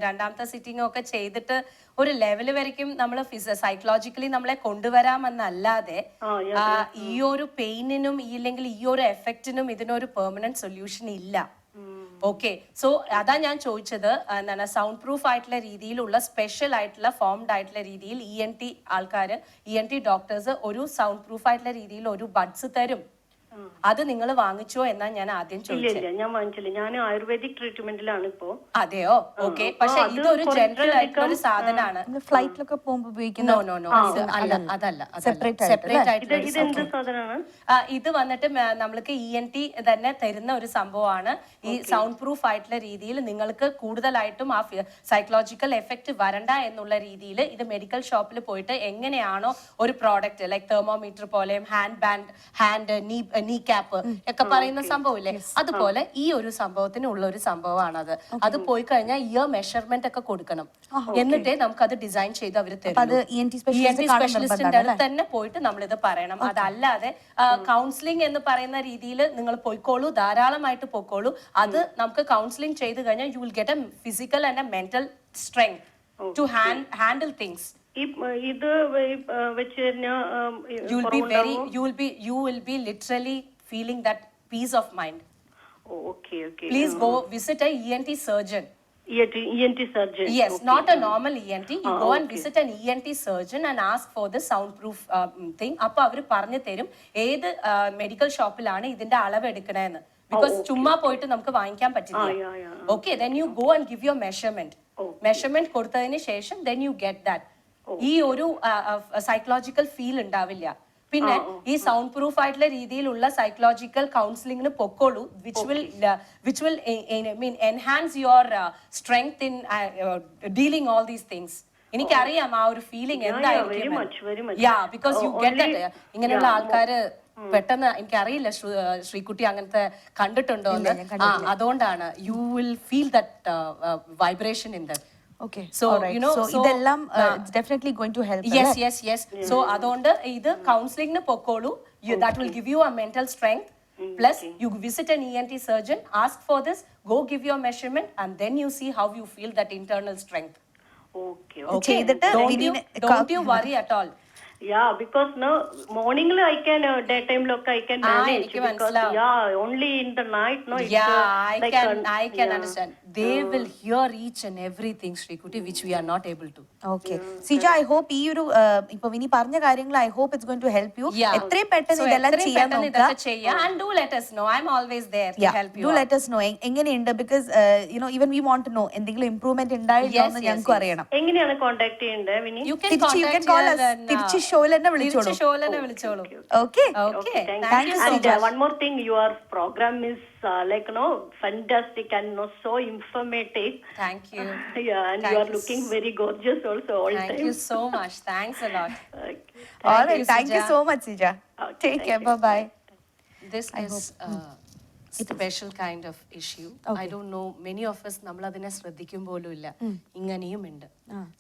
രണ്ടാമത്തെ സിറ്റിങ്ങും ഒക്കെ ചെയ്തിട്ട് ഒരു ലെവല് വരയ്ക്കും നമ്മൾ സൈക്കോളജിക്കലി നമ്മളെ കൊണ്ടുവരാമെന്നല്ലാതെ ഈ ഒരു പെയിനിനും ഇല്ലെങ്കിൽ ഈ ഒരു എഫക്റ്റിനും ഇതിനൊരു പെർമനന്റ് സൊല്യൂഷൻ ഇല്ല. ഓക്കെ, സോ അതാ ഞാൻ ചോദിച്ചത് എന്താണ് സൗണ്ട് പ്രൂഫ് ആയിട്ടുള്ള രീതിയിലുള്ള സ്പെഷ്യൽ ആയിട്ടുള്ള ഫോംഡ് ആയിട്ടുള്ള രീതിയിൽ ENT ആൾക്കാര് ENT ഡോക്ടേഴ്സ് ഒരു സൗണ്ട് പ്രൂഫ് ആയിട്ടുള്ള രീതിയിൽ ഒരു ബഡ്സ് തരും. അത് നിങ്ങൾ വാങ്ങിച്ചോ എന്നാ ഞാൻ ആദ്യം ചോദിച്ചത്. ഞാൻ വാങ്ങിച്ചില്ല, ഞാൻ ആയുർവേദിക് ട്രീറ്റ്മെന്റിലാണ് ഇപ്പോ. അതെയോ? ഓക്കെ, പക്ഷെ ഇതൊരു ജനറൽ ആയിട്ടുള്ള ഒരു സാധനമാണ്. ഫ്ലൈറ്റിലൊക്കെ പോകുമ്പോൾ ഉപയോഗിക്കുന്ന അതല്ല, സെപ്പറേറ്റ് ആയിട്ടുള്ള ഇത് വന്നിട്ട് നമ്മൾക്ക് ENT തന്നെ തരുന്ന ഒരു സംഭവമാണ്. ഈ സൗണ്ട് പ്രൂഫ് ആയിട്ടുള്ള രീതിയിൽ നിങ്ങൾക്ക് കൂടുതലായിട്ടും ആ സൈക്കോളജിക്കൽ എഫക്ട് വരണ്ട എന്നുള്ള രീതിയിൽ ഇത് മെഡിക്കൽ ഷോപ്പിൽ പോയിട്ട് എങ്ങനെയാണോ ഒരു പ്രോഡക്റ്റ് ലൈക് തെർമോമീറ്റർ പോലെയും ഹാൻഡ് നീ ക്യാപ്പ് ഒക്കെ പറയുന്ന സംഭവമില്ലേ, അതുപോലെ ഈ ഒരു സംഭവത്തിന് ഉള്ള ഒരു സംഭവമാണത്. അത് പോയി കഴിഞ്ഞാൽ ഇയർ മെഷർമെന്റ് ഒക്കെ കൊടുക്കണം, എന്നിട്ടേ നമുക്ക് അത് ഡിസൈൻ ചെയ്ത് അവർ തരും. ENT സ്പെഷ്യലിസ്റ്റിന്റെ അടുത്ത് തന്നെ പോയിട്ട് നമ്മൾ ഇത് പറയണം. അതല്ലാതെ കൗൺസിലിംഗ് എന്ന് പറയുന്ന രീതിയിൽ നിങ്ങൾ പോയിക്കോളൂ, ധാരാളമായിട്ട് പോയിക്കോളൂ. അത് നമുക്ക് കൗൺസിലിംഗ് ചെയ്ത് കഴിഞ്ഞാൽ you will get a physical and a mental strength to handle things. ഇത് വെച്ച് you will be literally feeling that peace of mind. Okay. Please go visit a ENT surgeon. ENT surgeon? Yes, okay. Not a normal ENT. You go and visit an ENT surgeon and ask for the soundproof thing. അപ്പോൾ അവർ പറഞ്ഞു തരും ഏത് മെഡിക്കൽ ഷോപ്പിലാണ് ഇതിന്റെ അളവ് എടുക്കണേന്ന്. ബിക്കോസ് ചുമ്മാ പോയിട്ട് നമുക്ക് വാങ്ങിക്കാൻ പറ്റില്ല. Okay, then you go and give your measurement കൊടുത്തതിന് ശേഷം then you get that. ഈ ഒരു സൈക്കോളജിക്കൽ ഫീൽ ഉണ്ടാവില്ല. പിന്നെ ഈ സൗണ്ട് പ്രൂഫ് ആയിട്ടുള്ള രീതിയിലുള്ള സൈക്കോളജിക്കൽ കൗൺസിലിംഗിന് പൊക്കോളൂ, which will enhance your strength in dealing all these things. എനിക്കറിയാം ആ ഒരു ഫീലിംഗ് എന്തായിരിക്കും. Because you get that. ഇങ്ങനെയുള്ള ആൾക്കാര് പെട്ടെന്ന്, എനിക്കറിയില്ല ശ്രീകുട്ടി അങ്ങനത്തെ കണ്ടിട്ടുണ്ടോ എന്ന്. അതുകൊണ്ടാണ് you will feel that vibration in that. Okay, so right. You know, so idellam it's definitely going to help. Yes. So adonde idu counseling nu pokkolu, that will give you a mental strength. Plus you visit an ENT surgeon, ask for this, go give your measurement, and then you see how you feel that internal strength. Okay. Don't you worry at all. Yeah, because no morning I can daytime I can manage, because only in the night I can understand. They will hear each and everything, Shrikuti, which we are not able to. Okay. Sija, I hope ഈ ഒരു ഇപ്പോ വിനി പറഞ്ഞ കാര്യങ്ങൾ I hope it's going to help you. എത്രയും പെട്ടെന്ന് ഇതെല്ലാം ചെയ്യാൻ നോക്കുക. And do let us know. I'm always there to help you. Do let us know എങ്ങനെയുണ്ട്, because even we want to know എന്തെങ്കിലും ഇംപ്രൂവ്മെന്റ് ഉണ്ടായില്ലോ എന്ന് ഞങ്ങൾക്ക് അറിയണം. എങ്ങനെയാണ് കോൺടാക്ട് ചെയ്യേണ്ടത് വിനി? You can call us. തിരിച്ച് ഷോയിൽ തന്നെ വിളിച്ചോളൂ. Okay. Thank you so much. One more thing, your program is fantastic and so informative. Thank you. And you are looking very gorgeous also all time. Thank you so much. Thanks a lot. All right, thank you so much, Sija. Take care. Bye. This is special kind of issue. I don't know, many of us നമ്മൾ അതിനെ ശ്രദ്ധിക്കും പോലും ഇല്ല. ഇങ്ങനെയും ഉണ്ട്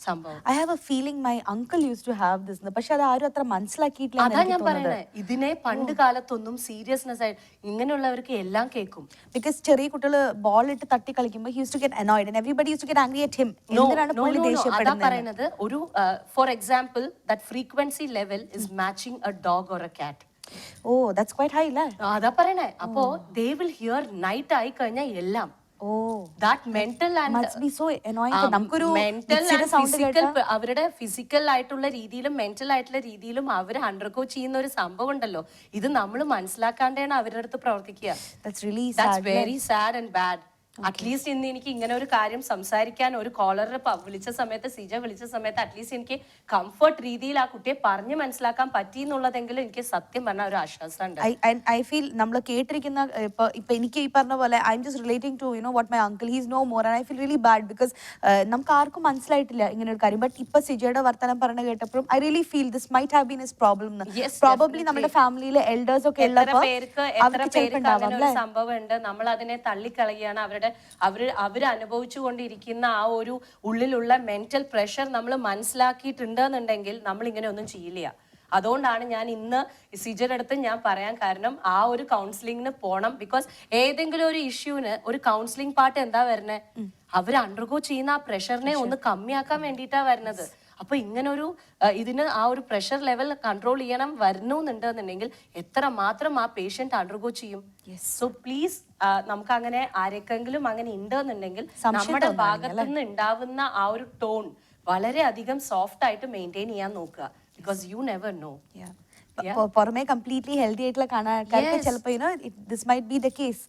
സംഭവം. I have a feeling my uncle use to have this, പക്ഷെ അത് ആരും അത്ര മനസ്സിലാക്കിയിട്ടില്ല. അതാ ഞാൻ പറയുന്നത്, ഇതിനെ പണ്ട് കാലത്തൊന്നും സീരിയസ്നെസ് ആയി ഇങ്ങനെയുള്ളവർക്ക് എല്ലാം കേൾക്കും. ബിക്കോസ് ചെറിയ കുട്ടികൾ ബോൾ ഇട്ട് തട്ടി കളിക്കുമ്പോൾ he used to get annoyed and everybody used to get angry at him. എന്തിനാണ് പുള്ളി അതാ ദേഷ്യപ്പെടുന്നത്? പറയുന്നത്, ഒരു for example that frequency level is matching a dog or a cat. Oh that's quite high അല്ലേ? അതാ പറയണേ. അപ്പോ ദേ വിൽ ഹിയർ നൈറ്റ് ആയി കഴിഞ്ഞാൽ എല്ലാം. That mental must be so annoying. നമുക്കൊരു മെന്റൽ ഫിസിക്കൽ, അവരുടെ ഫിസിക്കൽ ആയിട്ടുള്ള രീതിയിലും മെന്റൽ ആയിട്ടുള്ള രീതിയിലും അവർ അണ്ടർഗോ ചെയ്യുന്ന ഒരു സംഭവം ഉണ്ടല്ലോ, ഇത് നമ്മൾ മനസ്സിലാക്കാണ്ടാണ് അവരുടെ അടുത്ത് പ്രവർത്തിക്കുക. That's very sad and bad. At least ഇന്ന് എനിക്ക് ഇങ്ങനെ ഒരു കാര്യം സംസാരിക്കാൻ ഒരു കോളർ വിളിച്ച സമയത്ത്, സിജ വിളിച്ച സമയത്ത് അറ്റ്ലീസ്റ്റ് എനിക്ക് കംഫർട്ട് രീതിയിൽ ആ കുട്ടിയെ പറഞ്ഞ് മനസ്സിലാക്കാൻ പറ്റി എന്നുള്ളതെങ്കിലും എനിക്ക് സത്യം പറഞ്ഞ ഒരു ആശ്വാസം ഉണ്ട്. ഐ ഫീൽ നമ്മൾ കേട്ടിരിക്കുന്ന ഇപ്പൊ എനിക്ക് ഈ പറഞ്ഞ പോലെ I am just relating to you know what my uncle, he's no more and I feel really bad because നമുക്ക് ആർക്കും മനസ്സിലായിട്ടില്ല ഇങ്ങനെ ഒരു കാര്യം. ബട്ട് ഇപ്പൊ സിജയുടെ വർത്തമാനം പറഞ്ഞ കേട്ടപ്പോഴും I really feel this might have been his problem. Probably നമ്മുടെ ഫാമിലിയിലെ എൽഡേഴ്സ് ഒക്കെ ഉള്ളപ്പോൾ അങ്ങനെ ഒരു സംഭവം ഉണ്ട്. നമ്മൾ അതിനെ തള്ളിക്കളയാണ്. അവര് അനുഭവിച്ചു കൊണ്ടിരിക്കുന്ന ആ ഒരു ഉള്ളിലുള്ള മെന്റൽ പ്രഷർ നമ്മൾ മനസ്സിലാക്കിയിട്ടുണ്ടെന്നുണ്ടെങ്കിൽ നമ്മൾ ഇങ്ങനെ ഒന്നും ചെയ്യില്ല. അതുകൊണ്ടാണ് ഞാൻ ഇന്ന് സിജയുടെ അടുത്ത് ഞാൻ പറയാൻ കാരണം, ആ ഒരു കൗൺസിലിങ്ങിന് പോണം. ബിക്കോസ് ഏതെങ്കിലും ഒരു ഇഷ്യൂവിന് ഒരു കൗൺസിലിംഗ് പാർട്ട് എന്താ വരുന്നത്, അവർ അണ്ടർഗോ ചെയ്യുന്ന ആ പ്രഷറിനെ ഒന്ന് കമ്മിയാക്കാൻ വേണ്ടിയിട്ടാ വരുന്നത്. അപ്പൊ ഇങ്ങനൊരു ഇതിന് ആ ഒരു പ്രഷർ ലെവൽ കൺട്രോൾ ചെയ്യണം വരുന്നുണ്ടെന്നുണ്ടെങ്കിൽ എത്ര മാത്രം ആ പേഷ്യന്റ് അണ്ടർഗോ ചെയ്യും. സോ പ്ലീസ്, നമുക്ക് അങ്ങനെ ആരെക്കെങ്കിലും അങ്ങനെ ഉണ്ടെന്നുണ്ടെങ്കിൽ നമ്മുടെ ഭാഗത്തു നിന്ന് ഉണ്ടാവുന്ന ആ ഒരു ടോൺ വളരെയധികം സോഫ്റ്റ് ആയിട്ട് മെയിൻറ്റെയിൻ ചെയ്യാൻ നോക്കുക. Because you never know. പുറമെ കംപ്ലീറ്റ്ലി ഹെൽത്തി ആയിട്ടുള്ള കാണാൻ ചിലപ്പോൾ this might be the case.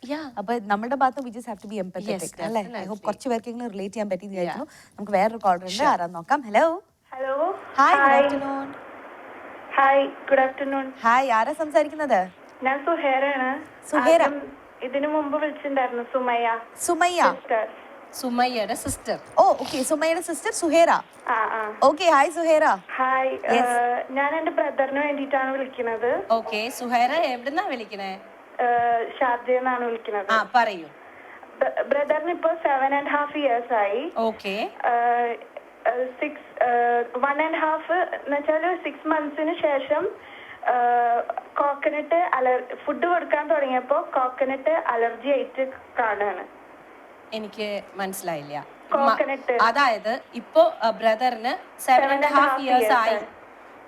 അപ്പൊ നമ്മുടെ ഭാഗത്ത് we just have to be empathetic അല്ലേ? ഐ ഹോപ്പ് കുറച്ച് പേർക്കെങ്കിലും റിലേറ്റ് ചെയ്യാൻ പറ്റി വിചാരിക്കുന്നു. നമുക്ക് വേറൊരു കോളർ ഉണ്ട്, ആരാന്ന് നോക്കാം. Hello. Hello. Hi, good afternoon. Hi, good afternoon. Hi, ആരാ സംസാരിക്കുന്നത്? ഞാൻ സുഹേറാണ്. സുഹേറ. ഇതിനു മുമ്പ് വിളിച്ചിട്ടുണ്ടായിരുന്നു സുമയ്യ. സുമയ്യയുടെ സിസ്റ്റർ. ഓ ഓക്കെ, സുമയ്യയുടെ sister Suhera. Okay, hi Suhera. Hi, ഞാൻ എന്റെ ബ്രദറിന് വേണ്ടിയിട്ടാണ് വിളിക്കുന്നത്. ഓക്കെ, സുഹേറ എവിടുന്നാ വിളിക്കണേ? ഷാർജയെന്നാണ് വിളിക്കുന്നത്. പറയൂ. ബ്രദറിന് ഇപ്പൊ 7.5 years ആയി. ഓക്കെ. 1.5 എന്നുവെച്ചാല് 6 months ശേഷം കോക്കനട്ട് ഫുഡ് കൊടുക്കാൻ തുടങ്ങിയപ്പോ കോക്കനട്ട് അലർജി ആയിട്ട് കാണുകയാണ്. എനിക്ക് മനസ്സിലായില്ല. കോക്കനട്ട് അതായത് ഇപ്പോ ബ്രദറിന് 7.5 years ആയി.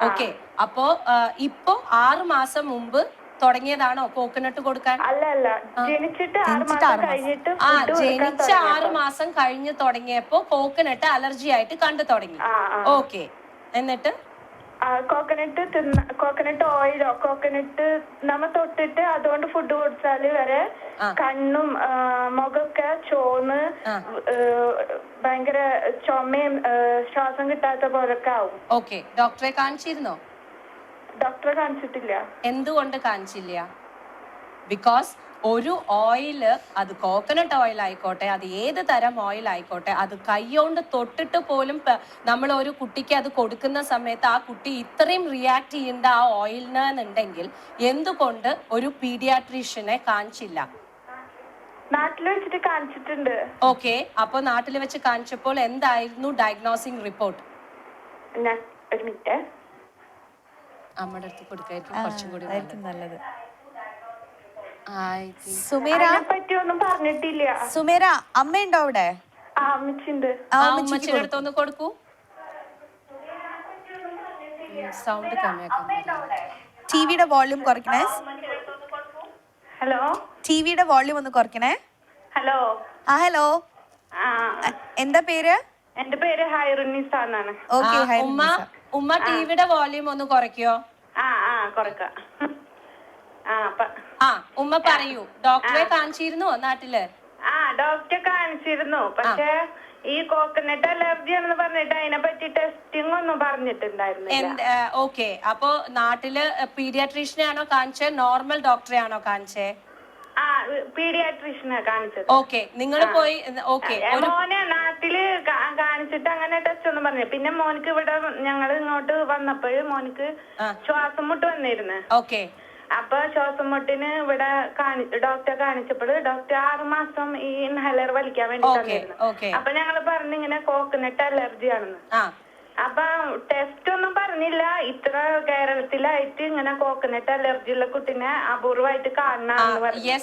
ഓക്കെ, അപ്പോ ഇപ്പോ 6 മാസം മുമ്പ് തുടങ്ങിയതാണോ കോക്കനട്ട് കൊടുക്കാൻ? അല്ല, ജനിച്ചിട്ട് 6 മാസം കഴിഞ്ഞിട്ട് ജനിച്ച 6 മാസം കഴിഞ്ഞ് തുടങ്ങിയപ്പോ കോക്കനട്ട് അലർജി ആയിട്ട് കണ്ടു തുടങ്ങി. ഓക്കെ, എന്നിട്ട് കോക്കനട്ട് ഓയിലോ കോക്കനട്ട് നമ്മ തൊട്ടിട്ട് അതുകൊണ്ട് ഫുഡ് കൊടുത്താല് വരെ കണ്ണും മുഖമൊക്കെ ചോന്ന് ഭയങ്കര ചുമയും ശ്വാസം കിട്ടാത്ത പോലൊക്കെ ആവും. ഓക്കെ, ഡോക്ടറെ കാണിച്ചിരുന്നോ? ഡോക്ടറെ കാണിച്ചിട്ടില്ല. എന്തുകൊണ്ട് കാണിച്ചില്ല? ബിക്കോസ് ഒരു ഓയില്, അത് കോക്കനട്ട് ഓയിൽ ആയിക്കോട്ടെ, അത് ഏത് തരം ഓയിൽ ആയിക്കോട്ടെ, അത് കൈകൊണ്ട് തൊട്ടിട്ട് പോലും നമ്മൾ ഒരു കുട്ടിക്ക് അത് കൊടുക്കുന്ന സമയത്ത് ആ കുട്ടി ഇത്രയും റിയാക്ട് ചെയ്യേണ്ട ആ ഓയിലിനുണ്ടെങ്കിൽ എന്തുകൊണ്ട് ഒരു പീഡിയാട്രീഷ്യനെ കാണിച്ചില്ല? നാട്ടിൽ വെച്ചിട്ട് കാണിച്ചിട്ടുണ്ട്. ഓക്കെ, അപ്പൊ നാട്ടിൽ വെച്ച് കാണിച്ചപ്പോൾ എന്തായിരുന്നു ഡയഗ്നോസിംഗ് റിപ്പോർട്ട്? ഒരു മിനിറ്റ്, അമ്മയുടെ അടുത്ത് കൊടുക്കായിരിക്കും കുറച്ചും കൂടി നല്ലത്. സുമേര പറ്റിയൊന്നും പറഞ്ഞിട്ടില്ല. സുമേര, അമ്മയുണ്ടോ അവിടെ? അമ്മച്ചിണ്ട്. അമ്മച്ചിയുടെ അടുത്തൊന്ന് കൊടുക്കൂ. സൗണ്ട് കമ്മിയാക്കാൻ. ടിവിയുടെ വോള്യൂം കുറയ്ക്കണേ. ഹലോ, ടിവിയുടെ വോള്യൂം ഒന്ന് കുറയ്ക്കണേ. ഹലോ. ഹലോ, എന്താ പേര്? എന്റെ പേര് ഹൈറുന്നിസ എന്നാണ്. ഓക്കെ, ഉമ്മ ടിവിയുടെ വോള്യൂം ഒന്ന് കുറയ്ക്കോ? കുറക്കാം. ഉമ്മ പറയൂ. ഡോക്ടറെ കാണിച്ചിരുന്നോ നാട്ടില്? ഡോക്ടറെ കാണിച്ചിരുന്നു. പക്ഷെ ഈ കോക്കനട്ട് അലർജി ആണെന്ന് പറഞ്ഞിട്ട് അതിനെ പറ്റി ടെസ്റ്റിംഗ് ഒന്നും പറഞ്ഞിട്ടുണ്ടായിരുന്നില്ല. ഓക്കെ, അപ്പൊ നാട്ടില് പീഡിയാട്രീഷ്യനെ ആണോ കാണിച്ചേ, നോർമൽ ഡോക്ടറെ ആണോ കാണിച്ചേ? പീഡിയാട്രീഷ്യനെ കാണിച്ചത്. ഓക്കെ, നിങ്ങൾ പോയി. ഓക്കെ, മോനെ നാട്ടില് കാണിച്ചിട്ട് അങ്ങനെ ടെസ്റ്റ് ഒന്നും പറഞ്ഞു. പിന്നെ മോനിക്ക് ഇവിടെ ഞങ്ങൾ ഇങ്ങോട്ട് വന്നപ്പോഴും മോനിക്ക് ശ്വാസം മുട്ട് വന്നിരുന്നു. ഓക്കെ, അപ്പൊ ശ്വാസം മുട്ടിന് ഇവിടെ ഡോക്ടറെ കാണിച്ചപ്പോൾ ഡോക്ടർ 6 മാസം ഈ ഇൻഹലർ വലിക്കാൻ വേണ്ടി തന്നിരുന്നു. അപ്പൊ ഞങ്ങള് പറഞ്ഞു ഇങ്ങനെ കോക്കനട്ട് അലർജി ആണെന്ന്. അപ്പൊ ടെസ്റ്റ് ഒന്നും പറഞ്ഞില്ല. ഇത്ര കേരളത്തിലായിട്ട് ഇങ്ങനെ കോക്കനട്ട് അലർജി ഉള്ള കുട്ടിനെ അപൂർവമായിട്ട് കാണാന്ന് പറഞ്ഞു.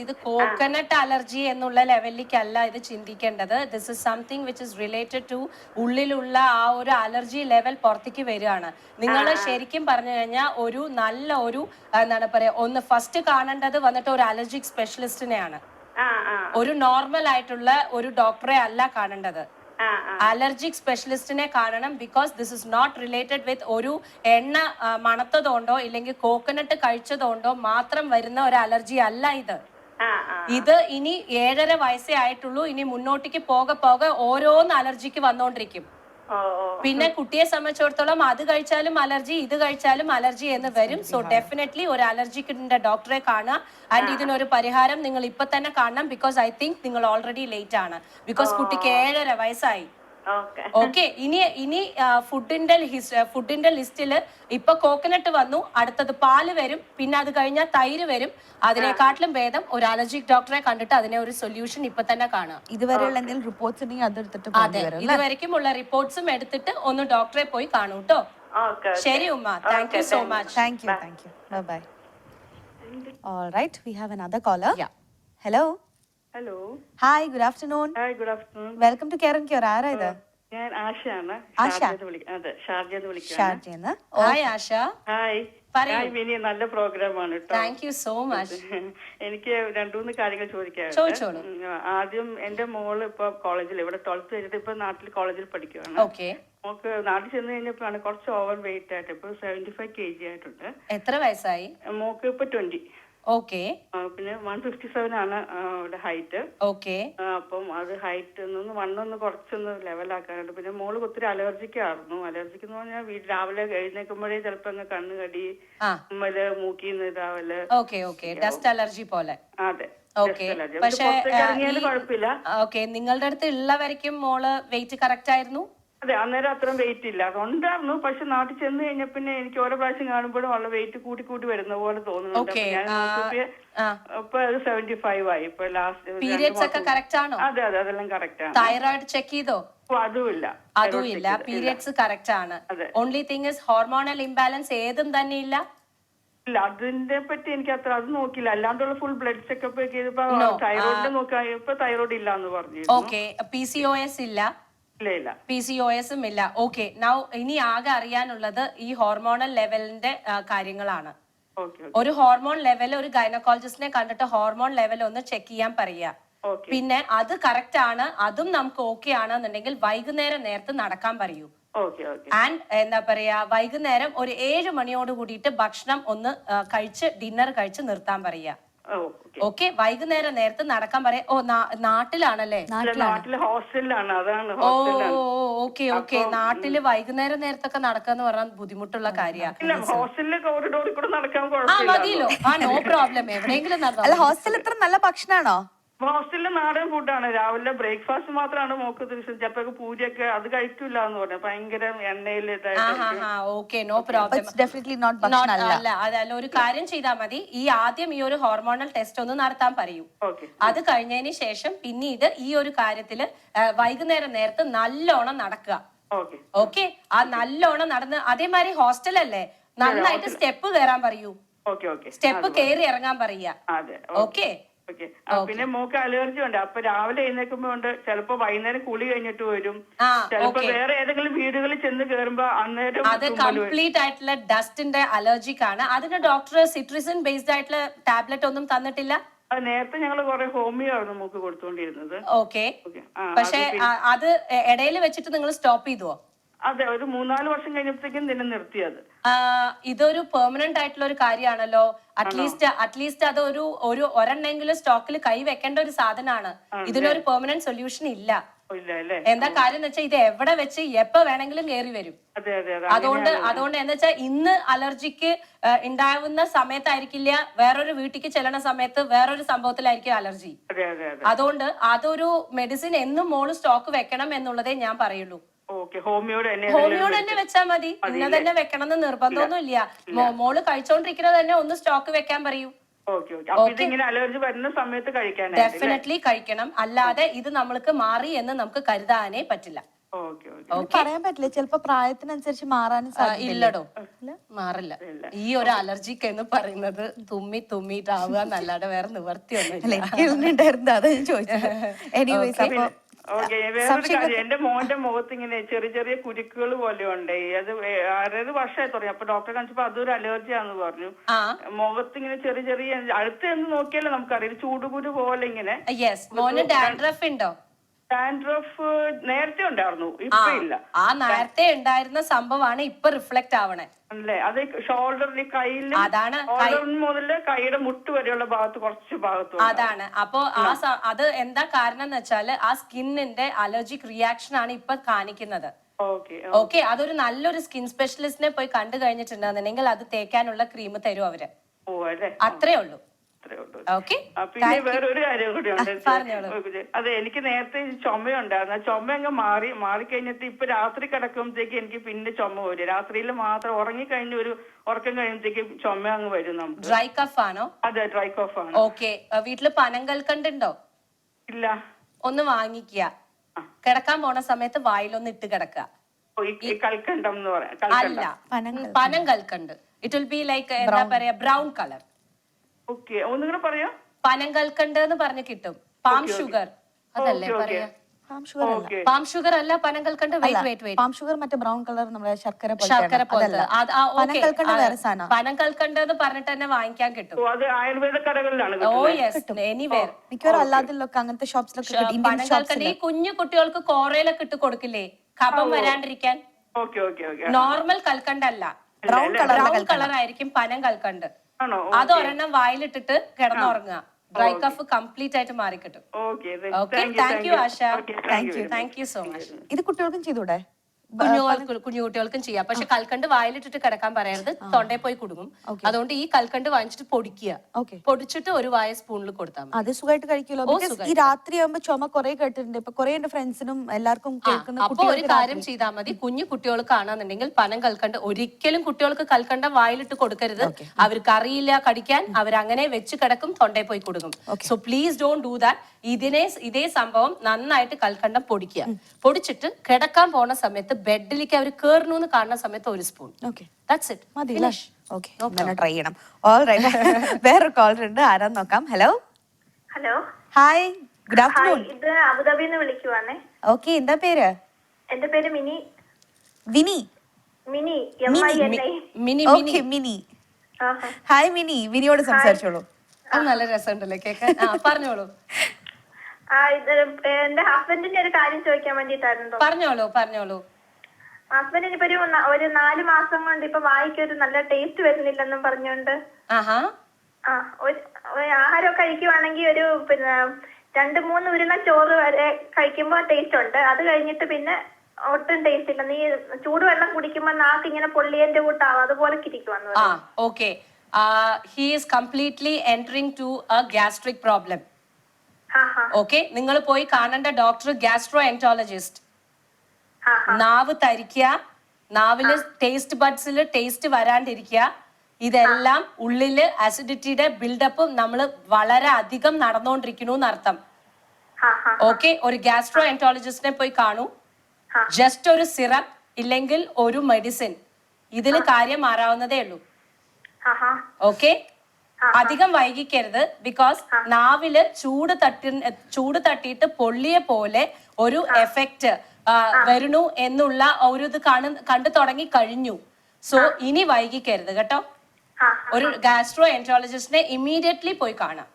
ഇത് കോക്കനട്ട് അലർജി എന്നുള്ള ലെവലിലേക്കല്ല ഇത് ചിന്തിക്കേണ്ടത്. This is something which is related to ഉള്ളിലുള്ള ആ ഒരു അലർജി ലെവൽ പുറത്തേക്ക് വരികയാണ്. നിങ്ങൾ ശരിക്കും പറഞ്ഞു കഴിഞ്ഞാൽ ഒരു നല്ല ഒരു എന്താണ് പറയാ, ഒന്ന് ഫസ്റ്റ് കാണേണ്ടത് വന്നിട്ട് ഒരു അലർജിക് സ്പെഷ്യലിസ്റ്റിനെയാണ്. ഒരു നോർമൽ ആയിട്ടുള്ള ഒരു ഡോക്ടറെ അല്ല കാണേണ്ടത്. അലർജിക് സ്പെഷ്യലിസ്റ്റിനെ കാണണം. Because this is not related with ഒരു എണ്ണ മണത്തതുകൊണ്ടോ ഇല്ലെങ്കിൽ കോക്കനട്ട് കഴിച്ചതുകൊണ്ടോ മാത്രം വരുന്ന ഒരു അലർജി അല്ല ഇത്. ഇത് ഇനി 7.5 വയസ്സേ ആയിട്ടുള്ളൂ. ഇനി മുന്നോട്ടേക്ക് പോകെ ഓരോന്ന് അലർജിക്ക് വന്നോണ്ടിരിക്കും. പിന്നെ കുട്ടിയെ സംബന്ധിച്ചിടത്തോളം അത് കഴിച്ചാലും അലർജി, ഇത് കഴിച്ചാലും അലർജി എന്ന് വരും. സോ ഡെഫിനറ്റ്ലി ഒരു അലർജിക്കിന്റെ ഡോക്ടറെ കാണുക. ആൻഡ് ഇതിനൊരു പരിഹാരം നിങ്ങൾ ഇപ്പൊ തന്നെ കാണണം. ബിക്കോസ് ഐ തിങ്ക് നിങ്ങൾ ഓൾറെഡി ലേറ്റ് ആണ്. ബിക്കോസ് കുട്ടിക്ക് 7.5 വയസ്സായി. ഓക്കെ, ഇനി ഫുഡിന്റെ ലിസ്റ്റില് ഇപ്പൊ കോക്കനട്ട് വന്നു, അടുത്തത് പാല് വരും, പിന്നെ അത് കഴിഞ്ഞാൽ തൈര് വരും. അതിനെക്കാട്ടിലും ഭേദം ഒരു അലർജിക് ഡോക്ടറെ കണ്ടിട്ട് അതിനെ ഒരു സൊല്യൂഷൻ ഇപ്പൊ തന്നെ കാണുക. ഇതുവരെയുള്ള എന്തെങ്കിലും റിപ്പോർട്ട്സ് ഉണ്ടെങ്കിൽ അതെടുത്തിട്ട് ഇതുവരെയും ഉള്ള റിപ്പോർട്ട്സും എടുത്തിട്ട് ഒന്ന് ഡോക്ടറെ പോയി കാണൂ കേട്ടോ. ശരി ഉമ്മ, thank you so much. Thank you. Bye. All right, we have another caller. Hello. Hi, good afternoon. Welcome to Care and Cure. ആരാ ഇത്? ഞാൻ ആശയാണ്. ഷാർജന്ന്. ഹായ് ആശ. ഹായ് മിനി, നല്ല പ്രോഗ്രാമാണ് കേട്ടോ. Thank you so much. എനിക്ക് 2-3 കാര്യങ്ങൾ ചോദിക്കാനുണ്ട്. ആദ്യം എന്റെ മോള് ഇപ്പൊ കോളേജിൽ, ഇവിടെ 12th കഴിഞ്ഞിട്ട് ഇപ്പൊ നാട്ടിൽ കോളേജിൽ പഠിക്കുവാണ്. മോക്ക് നാട്ടിൽ ചെന്ന് കഴിഞ്ഞപ്പോഴാണ് കുറച്ച് ഓവർ വെയിറ്റ് ആയിട്ട് ഇപ്പൊ 75 kg ആയിട്ടുണ്ട്. എത്ര വയസ്സായി? മോക്ക് ഇപ്പൊ 20. ഓക്കെ. പിന്നെ 157 ആണ് ഹൈറ്റ്. ഓക്കെ. അപ്പം അത് ഹൈറ്റ് വണ്ണൊന്ന് കുറച്ചൊന്ന് ലെവലാക്കാനുണ്ട്. പിന്നെ മോള് ഒത്തിരി അലർജിക്കായിരുന്നു. അലർജിക്ക് എന്ന് പറഞ്ഞാൽ രാവിലെ എഴുന്നേൽക്കുമ്പോഴേ ചിലപ്പോ അങ്ങ് കണ്ണുകടി, തുമ്മല്, മൂക്കിന്ന് ഇതാവല്. ഡസ്റ്റ് അലർജി പോലെ. അതെ. പക്ഷേ കുഴപ്പമില്ല. നിങ്ങളുടെ അടുത്ത് ഉള്ളവരേക്കും മോള് വെയിറ്റ് കറക്റ്റ് ആയിരുന്നു? അതെ, അന്നേരം അത്രയും വെയിറ്റ് ഇല്ല, അതുണ്ടായിരുന്നു. പക്ഷെ നാട്ടിൽ ചെന്ന് കഴിഞ്ഞ പിന്നെ എനിക്ക് ഓരോ പ്രാവശ്യം കാണുമ്പോഴും ഉള്ള വെയിറ്റ് കൂട്ടി വരുന്ന പോലെ തോന്നുന്നുണ്ട്. ഇപ്പൊ 75 ആയി. ഇപ്പൊ ലാസ്റ്റ് പീരിയഡ്സ് ഒക്കെ കറക്റ്റ് ആണോ? അതെ, അതെല്ലാം കറക്റ്റ് ആണ്. തൈറോയിഡ് ചെക്ക് ചെയ്തോ? അതുമില്ല. പീരിയഡ്സ് കറക്റ്റ് ആണ്. Only thing is hormonal imbalance ഏതും തന്നെ ഇല്ല. ഇല്ല, അതിനെ പറ്റി എനിക്ക് അത്ര അത് നോക്കില്ല. അല്ലാണ്ടുള്ള ഫുൾ ബ്ലഡ് ചെക്കപ്പ് ഒക്കെ ചെയ്തപ്പോ തൈറോയിഡ് നോക്കാം. ഇപ്പൊ തൈറോയിഡ് ഇല്ല എന്ന് പറഞ്ഞു. PCOS ഇല്ല. PCOSും ഇല്ല. ഓക്കെ, നൗ ഇനി ആകെ അറിയാനുള്ളത് ഈ ഹോർമോണൽ ലെവലിന്റെ കാര്യങ്ങളാണ്. ഒരു ഹോർമോൺ ലെവൽ ഒരു ഗൈനക്കോളജിസ്റ്റിനെ കണ്ടിട്ട് ഹോർമോൺ ലെവൽ ഒന്ന് ചെക്ക് ചെയ്യാൻ പറയുക. പിന്നെ അത് കറക്റ്റ് ആണ്, അതും നമുക്ക് ഓക്കെ ആണെന്നുണ്ടെങ്കിൽ വൈകുന്നേരം നേരത്തെ നടക്കാൻ പറയൂ. ആൻഡ് എന്താ പറയാ, വൈകുന്നേരം ഒരു 7 മണിയോട് കൂടിയിട്ട് ഭക്ഷണം ഒന്ന് കഴിച്ച് ഡിന്നർ കഴിച്ച് നിർത്താൻ പറയുക. ഓക്കെ, വൈകുന്നേരം നേരത്തെ നടക്കാൻ പറയാം. നാട്ടിലാണല്ലേ? ഓക്കെ. നാട്ടില് വൈകുന്നേരം നേരത്തൊക്കെ നടക്കാന്ന് പറഞ്ഞാൽ ബുദ്ധിമുട്ടുള്ള കാര്യമാണ്. മതിയല്ലോ, നോ പ്രോബ്ലം. എവിടെയെങ്കിലും അല്ല, ഹോസ്റ്റൽ ഇത്ര നല്ല ഭക്ഷണമാണോ? ഹോസ്റ്റലിലെ നാടൻ ഫുഡാണ്. രാവിലെ ബ്രേക്ക്ഫാസ്റ്റ് മാത്രമാണ് മോക്ക് ദിവസം. ചിലപ്പോ പൂരിയൊക്കെ അത് കഴിക്കില്ല എന്ന് പറഞ്ഞു. ഭയങ്കര എണ്ണയില്. അതല്ല, ഒരു കാര്യം ചെയ്താൽ മതി. ആദ്യം ഈ ഒരു ഹോർമോണൽ ടെസ്റ്റ് ഒന്ന് നടത്താൻ പറയൂ. അത് കഴിഞ്ഞതിന് ശേഷം പിന്നീട് ഈ ഒരു കാര്യത്തില് വൈകുന്നേരം നേരത്തെ നല്ലോണം നടക്കുക. ഓക്കെ, ആ നല്ലോണം നടന്ന് അതേമാതിരി ഹോസ്റ്റലല്ലേ, നന്നായിട്ട് സ്റ്റെപ്പ് കയറാൻ പറയൂ. സ്റ്റെപ്പ് കയറി ഇറങ്ങാൻ പറയാ. ഓക്കെ. പിന്നെ മോക്ക് അലർജി ഉണ്ട്. അപ്പൊ രാവിലെ എഴുന്നേൽക്കുമ്പോ ഉണ്ട്, ചിലപ്പോ വൈകുന്നേരം കുളി കഴിഞ്ഞിട്ട് വരും, ചിലപ്പോ വേറെ ഏതെങ്കിലും വീടുകളിൽ ചെന്ന് കയറുമ്പോ അന്നേരം. അത് കംപ്ലീറ്റ് ആയിട്ടുള്ള ഡസ്റ്റിന്റെ അലർജിക്ക് ആണ്. അതിന് ഡോക്ടർ സിട്രിസിൻ ബേസ്ഡ് ആയിട്ടുള്ള ടാബ്ലറ്റ് ഒന്നും തന്നിട്ടില്ല? നേരത്തെ ഞങ്ങൾ കുറെ ഹോമിയോ ആണ് മോക്ക് കൊടുത്തോണ്ടിരുന്നത്. ഓക്കെ, പക്ഷെ അത് ഇടയിൽ വെച്ചിട്ട് നിങ്ങൾ സ്റ്റോപ്പ് ചെയ്തുവോ? അതെ, ഒരു 3-4 വർഷം കഴിഞ്ഞപ്പോഴത്തേക്കും തന്നെ നിർത്തിയത്. ഇതൊരു പെർമനന്റ് ആയിട്ടുള്ള ഒരു കാര്യമാണല്ലോ. അറ്റ്ലീസ്റ്റ് അത് ഒരെണ്ണെങ്കിലും സ്റ്റോക്കിൽ കൈ വെക്കേണ്ട ഒരു സാധനമാണ്. ഇതിനൊരു പെർമനന്റ് സൊല്യൂഷൻ ഇല്ല. എന്താ കാര്യം എന്ന് വെച്ചാൽ ഇത് എവിടെ വെച്ച് എപ്പോ വേണമെങ്കിലും കയറി വരും. അതുകൊണ്ട് എന്താ വെച്ചാൽ ഇന്ന് അലർജിക്ക് ഉണ്ടാവുന്ന സമയത്തായിരിക്കില്ല, വേറൊരു വീട്ടിലേക്ക് ചെല്ലണ സമയത്ത് വേറൊരു സംഭവത്തിലായിരിക്കും അലർജി. അതുകൊണ്ട് അതൊരു മെഡിസിൻ എന്നും മോള് സ്റ്റോക്ക് വെക്കണം എന്നുള്ളതേ ഞാൻ പറയുള്ളൂ. ഓക്കെ, ഹോമിയോട് തന്നെ വെച്ചാൽ മതി. ഇന്ന തന്നെ വെക്കണം എന്ന് നിർബന്ധമൊന്നും ഇല്ല. മോള് കഴിച്ചോണ്ടിരിക്കുന്നത് തന്നെ ഒന്ന് സ്റ്റോക്ക് വെക്കാൻ പറയൂ. അലർജി വരുന്ന സമയത്ത് കഴിക്കാൻ ഡെഫിനറ്റ്ലി കഴിക്കണം. അല്ലാതെ ഇത് നമ്മൾക്ക് മാറി എന്ന് നമുക്ക് കരുതാനേ പറ്റില്ല. പറയാൻ പറ്റില്ല, ചിലപ്പോ പ്രായത്തിനനുസരിച്ച് മാറാനും ഇല്ലടോ, മാറില്ല. ഈ ഒരു അലർജിക്ക് എന്ന് പറയുന്നത് തുമ്മിട്ടാവുക എന്നല്ലാതെ വേറെ നിവർത്തിയൊന്നും അതാ ഞാൻ ചോദിച്ചത്. എന്റെ മോന്റെ മുഖത്ത് ഇങ്ങനെ ചെറിയ ചെറിയ കുരുക്കുകൾ പോലെ ഉണ്ട്. അത് 6 വർഷമായി തുടങ്ങി. അപ്പൊ ഡോക്ടറെ കാണിച്ചപ്പോ അതൊരു അലർജിയാന്ന് പറഞ്ഞു. മുഖത്ത് ഇങ്ങനെ ചെറിയ ചെറിയ അടുത്ത് എന്ന് നോക്കിയാലേ നമുക്കറിയാം, ചൂടുകുരു പോലെ ഇങ്ങനെ. ഡാൻഡ്രഫ് ഉണ്ടോ? ഡാൻഡ്രഫ് നേരത്തെ ഉണ്ടായിരുന്നു, ഇപ്പൊ ഇല്ല. ആ നേരത്തെ ഉണ്ടായിരുന്ന സംഭവമാണ് ഇപ്പൊ റിഫ്ലക്ട് ആവണേ അല്ലേ? അത് ഷോൾഡറിൽ, കയ്യിലും, മുതല് കൈയുടെ മുട്ട് വരെയുള്ള ഭാഗത്ത് കുറച്ച് ഭാഗത്ത് അതാണ്. അപ്പൊ അത് എന്താ കാരണം എന്ന് വെച്ചാല് ആ സ്കിന്നിന്റെ അലർജിക് റിയാക്ഷൻ ആണ് ഇപ്പൊ കാണിക്കുന്നത്. ഓക്കെ, അതൊരു നല്ലൊരു സ്കിൻ സ്പെഷ്യലിസ്റ്റിനെ പോയി കണ്ടു കഴിഞ്ഞിട്ടുണ്ടെന്നുണ്ടെങ്കിൽ അത് തേക്കാനുള്ള ക്രീം തരും അവര്. അത്രേ ഉള്ളൂ. പിന്നെ വേറൊരു കാര്യം കൂടി ഉണ്ട്. അതെ, എനിക്ക് നേരത്തെ ചുമയുണ്ടായിരുന്നു. ചുമ അങ്ങ് മാറിക്കഴിഞ്ഞിട്ട് ഇപ്പൊ രാത്രി കിടക്കുമ്പോഴത്തേക്ക് എനിക്ക് പിന്നെ ചുമ വരും. രാത്രിയിൽ മാത്രം ഉറങ്ങിക്കഴിഞ്ഞ ഒരു ഉറക്കം കഴിയുമ്പോഴത്തേക്ക് ചുമ അങ്ങ് വരും. നമുക്ക് ഡ്രൈ കഫ് ആണോ? അതെ, ഡ്രൈ കഫ് ആണ്. ഓക്കെ, വീട്ടില് പനം കൽക്കണ്ടുണ്ടോ? ഇല്ല. ഒന്ന് വാങ്ങിക്കുക, കിടക്കാൻ പോണ സമയത്ത് വായിലൊന്ന് ഇട്ട് കിടക്കുക. കൽക്കണ്ടം എന്ന് പറയാം. അല്ല, പനം കൽക്കണ്ട്. ഇറ്റ് വിൽ ബി ലൈക്ക് എന്താ പറയാ, ബ്രൗൺ കളർ. ഒന്നുകൂടെ പറയാ. പനം കൽക്കണ്ട് എന്ന് പറഞ്ഞ് കിട്ടും. പാം ഷുഗർ അതല്ലേ പറയാ? പാം ഷുഗർ അല്ല, പനം കൽക്കണ്ട്. പാം ഷുഗർ മറ്റേ ബ്രൗൺ കളർ നമ്മുടെ ശർക്കര പോലെ. പനം കൽക്കണ്ട് എന്ന് പറഞ്ഞിട്ട് തന്നെ വാങ്ങിക്കാൻ കിട്ടും. ആയുർവേദ കടകളിലാണ്. Oh yes, anywhere. മിക്കവാറും അല്ലാതിലൊക്കെ അങ്ങനത്തെ ഷോപ്സിലൊക്കെ പനം കൽക്കണ്ട് ഈ കുഞ്ഞു കുട്ടികൾക്ക് കോറയിലൊക്കെ ഇട്ട് കൊടുക്കില്ലേ, കഫം വരാണ്ടിരിക്കാൻ. നോർമൽ കൽക്കണ്ടല്ല, ബ്രൗൺ കളർ ആയിരിക്കും പനം കൽക്കണ്ട്. അത് ഒരെണ്ണം വായിലിട്ടിട്ട് കിടന്നുറങ്ങുക. ഡ്രൈ കഫ് കംപ്ലീറ്റ് ആയിട്ട് മാറിക്കിട്ടും. Okay, thank U Asha. Thank you so much. ഇത് കുട്ടികൾക്കും ചെയ്തൂടെ? കുഞ്ഞു കുട്ടികൾക്കും ചെയ്യാം. പക്ഷെ കൽക്കണ്ട് വായിലിട്ടിട്ട് കിടക്കാൻ പറയരുത്, തൊണ്ടയിൽ പോയി കുടുങ്ങും. അതുകൊണ്ട് ഈ കൽക്കണ്ട് വാങ്ങിച്ചിട്ട് പൊടിക്കുക. പൊടിച്ചിട്ട് ഒരു വായ സ്പൂണിൽ കൊടുത്താൽ മതി. അത് സുഖമായിട്ട് കഴിക്കുമല്ലോ. ഈ രാത്രി ആകുമ്പോ ചുമ കുറെ കേട്ടിട്ടുണ്ട്. ഇപ്പൊ കുറെ എന്റെ ഫ്രണ്ട്സിനും എല്ലാവർക്കും കേൾക്കുന്ന. അപ്പൊ ഒരു കാര്യം ചെയ്താൽ മതി, കുഞ്ഞു കുട്ടികൾ കാണാന്നുണ്ടെങ്കിൽ പനം കൽക്കണ്ട് ഒരിക്കലും കുട്ടികൾക്ക് കൽക്കണ്ട വായിലിട്ട് കൊടുക്കരുത്. അവർക്ക് അറിയില്ല കടിക്കാൻ, അവരങ്ങനെ വെച്ച് കിടക്കും, തൊണ്ടയിൽ പോയി കുടുങ്ങും. So please don't do that. ഇതേ സംഭവം നന്നായിട്ട് കൽക്കണ്ടം പൊടിക്കുക. പൊടിച്ചിട്ട് കിടക്കാൻ പോണ സമയത്ത് ബെഡിലേക്ക് അവർ കേറുന്നു കാണുന്ന സമയത്ത് ഒരു സ്പൂൺ. ട്രൈ ചെയ്യണം. വേറൊരു കോളർ ഉണ്ട്, ആരാന്ന് നോക്കാം. Hello. Hello, hi, good afternoon. ഇത് അബുദാബിന്ന് വിളിക്കുവാണേ. ഓക്കെ, എന്താ പേര്? എന്റെ പേര് മിനി. വിനി? മിനി, മിനി. ഓക്കെ, മിനി. ഹായ് മിനി, വിനിയോട് സംസാരിച്ചോളൂ. നല്ല രസമുണ്ടല്ലേ കേൾക്കാൻ. പറഞ്ഞോളൂ. എന്റെ ഹസ്ബൻഡിന്റെ ഒരു കാര്യം ചോദിക്കാൻ വേണ്ടിട്ടായിരുന്നു. പറഞ്ഞോളൂ. ഹസ്ബൻഡിന് ഇപ്പൊ ഒരു 4 മാസം കൊണ്ട് ഇപ്പൊ വായിക്കൊരു നല്ല ടേസ്റ്റ് വരുന്നില്ലെന്നും പറഞ്ഞോണ്ട് ആഹാരം കഴിക്കുവാണെങ്കിൽ ഒരു 2-3 ഉരുള ചോറ് വരെ കഴിക്കുമ്പോ ടേസ്റ്റ് ഉണ്ട്. അത് കഴിഞ്ഞിട്ട് പിന്നെ ഒട്ടും ടേസ്റ്റ് ഇല്ല. നീ ചൂടുവെള്ളം കുടിക്കുമ്പോ നാക്ക് ഇങ്ങനെ പൊള്ളിയന്റെ കൂട്ടാവും, അതുപോലെ ഇരിക്കുവാന്ന്. Okay, he is completely entering to a gastric problem. Okay, നിങ്ങൾ പോയി കാണേണ്ട ഡോക്ടർ ഗ്യാസ്ട്രോ എൻറ്റോളജിസ്റ്റ്. നാവ് തരിക്കുക, നാവില് ടേസ്റ്റ് ബഡ്സിൽ ടേസ്റ്റ് വരാണ്ടിരിക്കുക, ഇതെല്ലാം ഉള്ളില് അസിഡിറ്റിയുടെ ബിൽഡപ്പ് നമ്മൾ വളരെ അധികം നടന്നുകൊണ്ടിരിക്കുന്നു എന്നർത്ഥം. ഓക്കെ, ഒരു ഗ്യാസ്ട്രോ എൻറ്റോളജിസ്റ്റിനെ പോയി കാണൂ. ജസ്റ്റ് ഒരു സിറപ്പ് ഇല്ലെങ്കിൽ ഒരു മെഡിസിൻ, ഇതിൽ കാര്യം മാറാവുന്നതേ ഉള്ളൂ. ഓക്കെ, അധികം വൈകിക്കരുത്. ബിക്കോസ് നാവില് ചൂട് തട്ടിയിട്ട് പൊള്ളിയ പോലെ ഒരു എഫക്റ്റ് വരുന്നു എന്നുള്ള ഒരു ഇത് കണ്ടു തുടങ്ങി കഴിഞ്ഞു. സോ ഇനി വൈകിക്കരുത് കേട്ടോ. ഒരു ഗാസ്ട്രോ എൻട്രോളജിസ്റ്റിനെ ഇമ്മീഡിയറ്റ്ലി പോയി കാണാം.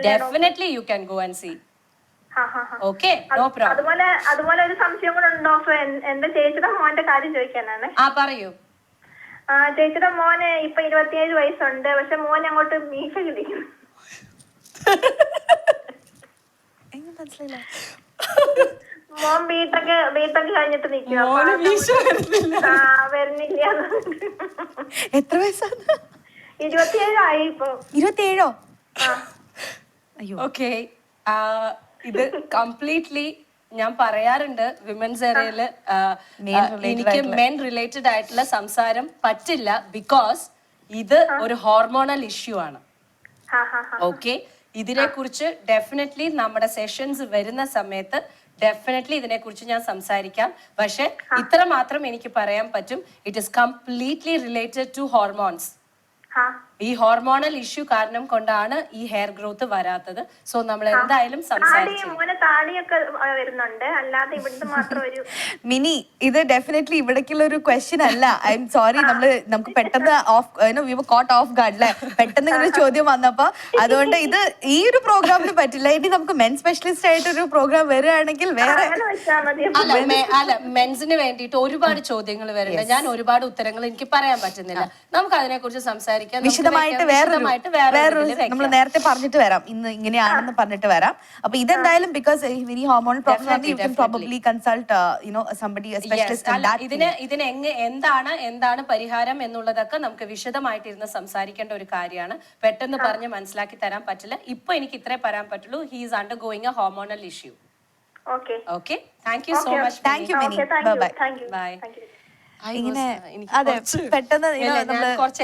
Definitely you can go and see. Okay, no problem. അതുപോലെ ഒരു സംശയം കൂടെ ഉണ്ടോ? എന്റെ ചേച്ചിയുടെ മോന്റെ കാര്യം ചോദിക്കാനാണ്. പറയൂ. ചേച്ചിയുടെ മോന് ഇപ്പൊ 27 വയസ്സുണ്ട്. പക്ഷെ മോൻ അങ്ങോട്ട് മീശ കിളിക്കുന്നു. മോൻ ബിടെക് കഴിഞ്ഞിട്ട് നിൽക്കുക. വരുന്നില്ല. എത്ര വയസ്സാണ്? 27 ആയി ഇപ്പൊ. 27? ഓക്കെ, ഇത് കംപ്ലീറ്റ്ലി ഞാൻ പറയാറുണ്ട് വിമൻസ് ഏരിയയില് എനിക്ക് മെൻ റിലേറ്റഡ് ആയിട്ടുള്ള സംസാരം പറ്റില്ല, ബിക്കോസ് ഇത് ഒരു ഹോർമോണൽ ഇഷ്യൂ ആണ്. ഓക്കെ, ഇതിനെ കുറിച്ച് ഡെഫിനറ്റ്ലി നമ്മുടെ സെഷൻസ് വരുന്ന സമയത്ത് ഡെഫിനറ്റ്ലി ഇതിനെ കുറിച്ച് ഞാൻ സംസാരിക്കാം. പക്ഷെ ഇത്ര മാത്രം എനിക്ക് പറയാൻ പറ്റും, it is completely related to hormones. ഈ ഹോർമോണൽ ഇഷ്യൂ കാരണം കൊണ്ടാണ് ഈ ഹെയർ ഗ്രോത്ത് വരാത്തത്. സോ നമ്മൾ എന്തായാലും മിനി, ഇത് ഡെഫിനറ്റ്ലി ഇവിടേക്കുള്ള ഒരു ക്വസ്റ്റ്യൻ അല്ല. ഐ എം സോറി, നമുക്ക് പെട്ടെന്ന് കോട്ട് ഓഫ് ഗാർഡ് അല്ലേ, പെട്ടെന്ന് ഇങ്ങനെ ചോദ്യം വന്നപ്പോ അതുകൊണ്ട് ഇത് ഈ ഒരു പ്രോഗ്രാമിന് പറ്റില്ല. ഇനി നമുക്ക് മെൻ സ്പെഷ്യലിസ്റ്റ് ആയിട്ട് ഒരു പ്രോഗ്രാം വരികയാണെങ്കിൽ വേറെ അല്ല, മെൻസിന് വേണ്ടിയിട്ട് ഒരുപാട് ചോദ്യങ്ങൾ വരുന്നുണ്ട്. ഞാൻ ഒരുപാട് ഉത്തരങ്ങൾ എനിക്ക് പറയാൻ പറ്റുന്നില്ല. നമുക്ക് അതിനെ കുറിച്ച് സംസാരിക്കാം വിശദമായിട്ട് വേറൊരു നമ്മൾ നേരത്തെ പറഞ്ഞിട്ട് വരാം, ഇന്ന് ഇങ്ങനെയാണെന്ന് പറഞ്ഞിട്ട് വരാം. അപ്പൊ ഇതെന്തായാലും because very hormonal problem you can probably consult somebody specialist. ഇതിന് എന്താണ് പരിഹാരം എന്നുള്ളതൊക്കെ നമുക്ക് വിശദമായിട്ട് ഇരുന്ന് സംസാരിക്കേണ്ട ഒരു കാര്യമാണ്. പെട്ടെന്ന് പറഞ്ഞ് മനസ്സിലാക്കി തരാൻ പറ്റില്ല. ഇപ്പൊ എനിക്ക് ഇത്രേ പറയാൻ പറ്റുള്ളൂ. He is undergoing a hormonal issue. Okay, thank you so much. Thank you Mini, bye. ഇങ്ങനെ അതെ പെട്ടെന്ന്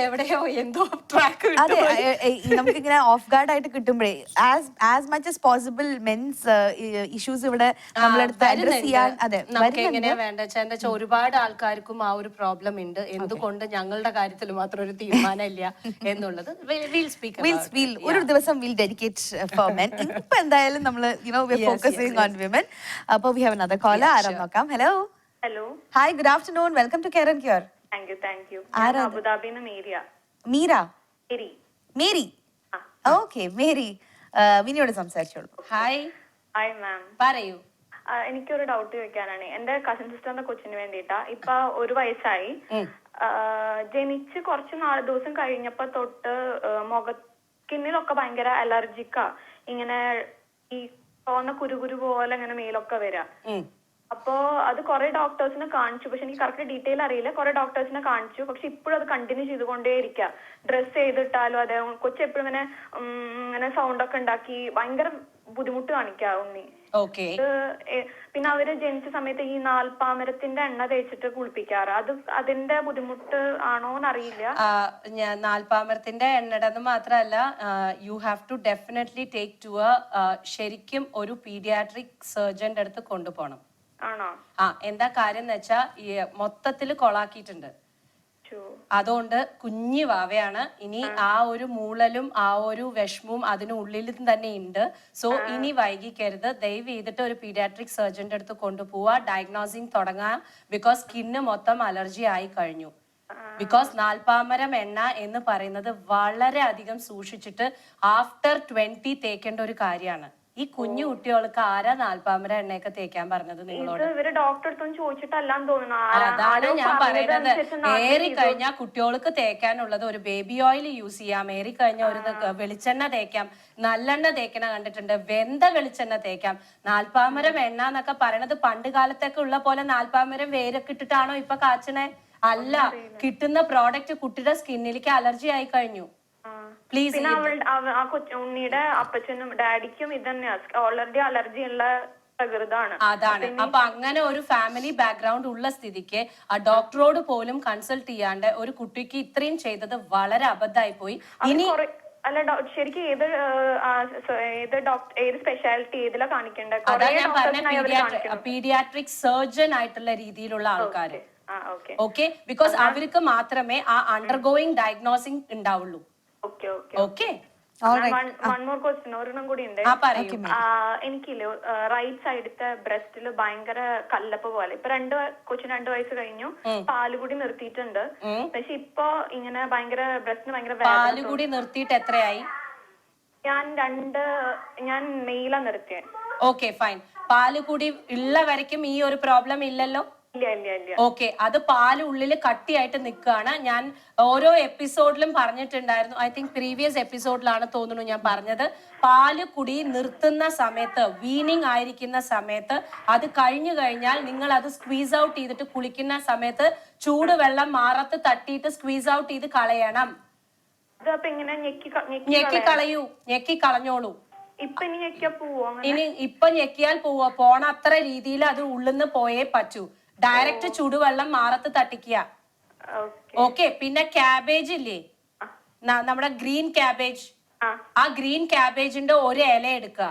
എവിടെയോ എന്തോ ട്രാക്ക്, അതെ നമുക്കിങ്ങനെ ഓഫ് ഗാർഡ് ആയിട്ട് കിട്ടുമ്പോഴേ as much as possible men's issues ഇവിടെ നമ്മളെടുത്ത് അഡ്രസ് ചെയ്യാൻ. അതെ, നമുക്ക് എങ്ങനെയാ വേണ്ട എന്താ വെച്ചാൽ ഒരുപാട് ആൾക്കാർക്കും ആ ഒരു പ്രോബ്ലം ഉണ്ട്. എന്തുകൊണ്ട് ഞങ്ങളുടെ കാര്യത്തിൽ മാത്രം ഒരു തീരുമാനം ഇല്ല എന്നുള്ളത് ഒരു ദിവസം വിൽ ഡെഡിക്കേറ്റ് ഫോർ മെൻ. ഇപ്പൊ എന്തായാലും നമ്മൾ ഫോക്കസിങ് ഓൺ വിമൻ. അപ്പൊ വി ഹാവ് അനദർ കോളർ. ആരാ നോക്കാം. Hello. Hello, hi, good afternoon, welcome to care and cure. Thank you. അബുദാബിന്ന് മേരി. ഓക്കെ മേരി, വിനിയോട് സംസാരിച്ചോളൂ. ഹായ് മാം, പറയൂ. എനിക്കൊരു ഡൗട്ട് ചോദിക്കാനാണ്. എന്റെ കസിൻ സിസ്റ്ററിന്റെ കൊച്ചിന് വേണ്ടിയിട്ടാ. ഇപ്പൊ 1 വയസ്സായി. ജനിച്ച് കുറച്ച് ദിവസം കഴിഞ്ഞപ്പോ തൊട്ട് സ്കിന്നിലൊക്കെ ഭയങ്കര അലർജിക്കാ. ഇങ്ങനെ ഈ തോന്ന കുരുകുരു പോലെ ഇങ്ങനെ മേലൊക്കെ വരാ. അപ്പോ അത് കുറെ ഡോക്ടേഴ്സിനെ കാണിച്ചു, പക്ഷെ എനിക്ക് കറക്റ്റ് ഡീറ്റെയിൽ അറിയില്ല. കുറെ ഡോക്ടേഴ്സിനെ കാണിച്ചു, പക്ഷെ ഇപ്പോഴും അത് കണ്ടിന്യൂ ചെയ്തുകൊണ്ടേ ഇരിക്കുക. ഡ്രസ് ചെയ്തിട്ടാലും അതെ, കൊച്ചെപ്പോഴും ഇങ്ങനെ സൗണ്ട് ഒക്കെ ഉണ്ടാക്കി ഭയങ്കര ബുദ്ധിമുട്ട് കാണിക്കാ ഉണ്ണി. പിന്നെ അവര് ജനിച്ച സമയത്ത് ഈ നാൽപ്പാമരത്തിന്റെ എണ്ണ തേച്ചിട്ട് കുളിപ്പിക്കാറ്. അതിന്റെ ബുദ്ധിമുട്ട് ആണോന്ന് അറിയില്ല. നാൽപ്പാമരത്തിന്റെ എണ്ണയുടെ മാത്രമല്ല, you have to definitely take to ശരിക്കും ഒരു പീഡിയാട്രിക് സർജന്റെ അടുത്ത് കൊണ്ടുപോകണം. എന്താ കാര്യം എന്ന് വെച്ചാ മൊത്തത്തില് കൊളാക്കിയിട്ടുണ്ട്. അതുകൊണ്ട് കുഞ്ഞു വാവയാണ്. ഇനി ആ ഒരു മൂളലും ആ ഒരു വിഷമവും അതിനുള്ളിലും തന്നെ ഉണ്ട്. സോ ഇനി വൈകിക്കരുത്. ദയവ് ചെയ്തിട്ട് ഒരു പീഡിയാട്രിക് സർജന്റെ അടുത്ത് കൊണ്ടുപോവാ, ഡയഗ്നോസിങ് തുടങ്ങാം. ബിക്കോസ് സ്കിന്ന് മൊത്തം അലർജി ആയി കഴിഞ്ഞു. ബിക്കോസ് നാൽപ്പാമരം എണ്ണ എന്ന് പറയുന്നത് വളരെ അധികം സൂക്ഷിച്ചിട്ട് ആഫ്റ്റർ 20 തേക്കേണ്ട ഒരു കാര്യമാണ്. ഈ കുഞ്ഞു കുട്ടികൾക്ക് ആരാ നാൽപ്പാമര എണ്ണയൊക്കെ തേക്കാൻ പറഞ്ഞത് നിങ്ങളോട്? അതാണ് ഞാൻ പറയുന്നത്. ഏറി കഴിഞ്ഞാൽ കുട്ടികൾക്ക് തേക്കാനുള്ളത് ഒരു ബേബി ഓയിൽ യൂസ് ചെയ്യാം. ഏറി കഴിഞ്ഞ ഒരു വെളിച്ചെണ്ണ തേക്കാം. നല്ലെണ്ണ തേക്കണ കണ്ടിട്ടുണ്ട്. വെന്ത വെളിച്ചെണ്ണ തേക്കാം. നാൽപ്പാമരം എണ്ണ എന്നൊക്കെ പറയണത് പണ്ട് കാലത്തൊക്കെ ഉള്ള പോലെ നാൽപ്പാമരം വേരൊക്കെ ഇട്ടിട്ടാണോ ഇപ്പൊ കാച്ചണേ? അല്ല, കിട്ടുന്ന പ്രോഡക്റ്റ് കുട്ടിയുടെ സ്കിന്നിലേക്ക് അലർജി ആയി കഴിഞ്ഞു. പ്ലീസ്. ഉണ്ണിയുടെ അപ്പച്ചനും ഡാഡിക്കും ഇതന്നെയാ ഓൾറെഡി അലർജി ഉള്ള പ്രകൃതാണ്. അതാണ്. അപ്പൊ അങ്ങനെ ഒരു ഫാമിലി ബാക്ക്ഗ്രൗണ്ട് ഉള്ള സ്ഥിതിക്ക് ആ ഡോക്ടറോട് പോലും കൺസൾട്ട് ചെയ്യാണ്ട് ഒരു കുട്ടിക്ക് ഇത്രയും ചെയ്തത് വളരെ അബദ്ധമായി പോയി. ഇനി അല്ല, ശരിക്കും ഏത് സ്പെഷ്യാലിറ്റി ഏതിലാ കാണിക്കേണ്ടത്? അതാ ഞാൻ പറഞ്ഞ പീഡിയാട്രിക് സർജൻ ആയിട്ടുള്ള രീതിയിലുള്ള ആൾക്കാര്. ഓക്കെ, ബിക്കോസ് അവർക്ക് മാത്രമേ ആ അണ്ടർഗോയിങ് ഡയഗ്നോസിംഗ് ഉണ്ടാവുള്ളൂ. ഓക്കെ, ഒരെണ്ണം കൂടി ഉണ്ട്. എനിക്കില്ലേ റൈറ്റ് സൈഡത്തെ ബ്രസ്റ്റില് ഭയങ്കര കല്ലപ്പ് പോലെ. ഇപ്പൊ കൊച്ചിന് 2 വയസ്സ് കഴിഞ്ഞു. പാലുകൂടി നിർത്തിയിട്ടുണ്ട്. പക്ഷെ ഇപ്പൊ ഇങ്ങനെ ഭയങ്കര ബ്രസ്റ്റിന് ഭയങ്കര പാലുകൂടി നിർത്തിയിട്ട് എത്രയായി? ഞാൻ മെയിലാ നിർത്തിയത്. Okay, fine. പാലുകൂടി ഉള്ള വരയ്ക്കും ഈ ഒരു പ്രോബ്ലം ഇല്ലല്ലോ? ഓക്കെ, അത് പാല് ഉള്ളില് കട്ടിയായിട്ട് നിൽക്കുകയാണ്. ഞാൻ ഓരോ എപ്പിസോഡിലും പറഞ്ഞിട്ടുണ്ടായിരുന്നു. ഐ തിങ്ക് പ്രീവിയസ് എപ്പിസോഡിലാണ് തോന്നുന്നു ഞാൻ പറഞ്ഞത്. പാല് കുടി നിർത്തുന്ന സമയത്ത്, വീനിങ് ആയിരിക്കുന്ന സമയത്ത്, അത് കഴിഞ്ഞു കഴിഞ്ഞാൽ നിങ്ങൾ അത് സ്ക്വീസ് ഔട്ട് ചെയ്തിട്ട് കുളിക്കുന്ന സമയത്ത് ചൂട് വെള്ളം മാറത്ത് തട്ടിയിട്ട് സ്ക്വീസ് ഔട്ട് ചെയ്ത് കളയണം. ഞെക്കി കളഞ്ഞോളൂ. ഇപ്പൊ ഇനി ഞെക്കിയാ പോവോ അങ്ങനെ? ഇനി ഇപ്പൊ ഞെക്കിയാൽ പോണ അത്ര രീതിയിൽ അത് ഉള്ളിന്ന് പോയേ പറ്റൂ. ഡയറക്റ്റ് ചുടുവെള്ളം മാറത്ത് തട്ടിക്കുക. ഓക്കെ. പിന്നെ ക്യാബേജ് ഇല്ലേ, നമ്മുടെ ഗ്രീൻ ക്യാബേജ്, ആ ഗ്രീൻ ക്യാബേജിന്റെ ഒരു ഇല എടുക്കുക.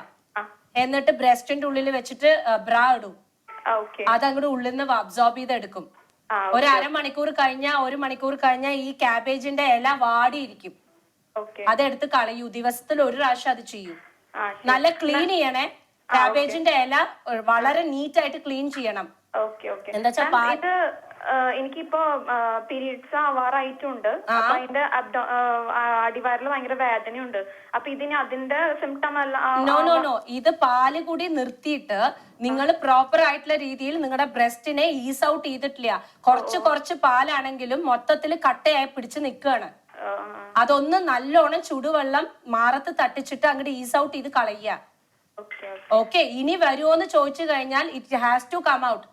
എന്നിട്ട് ബ്രസ്റ്റിന്റെ ഉള്ളിൽ വെച്ചിട്ട് ബ്രാ ഇടും. അതങ്ങോട്ട് ഉള്ളിൽ നിന്ന് അബ്സോർബ് ചെയ്തെടുക്കും. ഒരു അരമണിക്കൂർ കഴിഞ്ഞാ 1 മണിക്കൂർ കഴിഞ്ഞാൽ ഈ ക്യാബേജിന്റെ ഇല വാടിയിരിക്കും. അതെടുത്ത് കളയൂ. ദിവസത്തിൽ 1 പ്രാവശ്യം അത് ചെയ്യൂ. നല്ല ക്ലീൻ ചെയ്യണേ. ക്യാബേജിന്റെ ഇല വളരെ നീറ്റ് ആയിട്ട് ക്ലീൻ ചെയ്യണം. എന്താ വെച്ചാ എനിക്കിപ്പോ പീരീഡ്സ് ആവാറായിട്ടുണ്ട്. അപ്പൊ അതിന്റെ അടിവയറിൽ ഭയങ്കര വേദനയുണ്ട്. അപ്പൊ ഇതിന് അതിന്റെ സിംറ്റം അല്ല. നോ ഇത് പാല് കൂടി നിർത്തിയിട്ട് നിങ്ങൾ പ്രോപ്പർ ആയിട്ടുള്ള രീതിയിൽ നിങ്ങളുടെ ബ്രസ്റ്റിനെ ഈസ് ഔട്ട് ചെയ്തിട്ടില്ല. കുറച്ച് പാലാണെങ്കിലും മൊത്തത്തിൽ കട്ടയായി പിടിച്ച് നിൽക്കുകയാണ്. അതൊന്ന് നല്ലോണം ചുടുവെള്ളം മാറത്ത് തട്ടിച്ചിട്ട് അങ്ങോട്ട് ഈസ് ഔട്ട് ചെയ്ത് കളയുക. ഓക്കെ. ഇനി വരുമോന്ന് ചോദിച്ചു കഴിഞ്ഞാൽ it has to come out.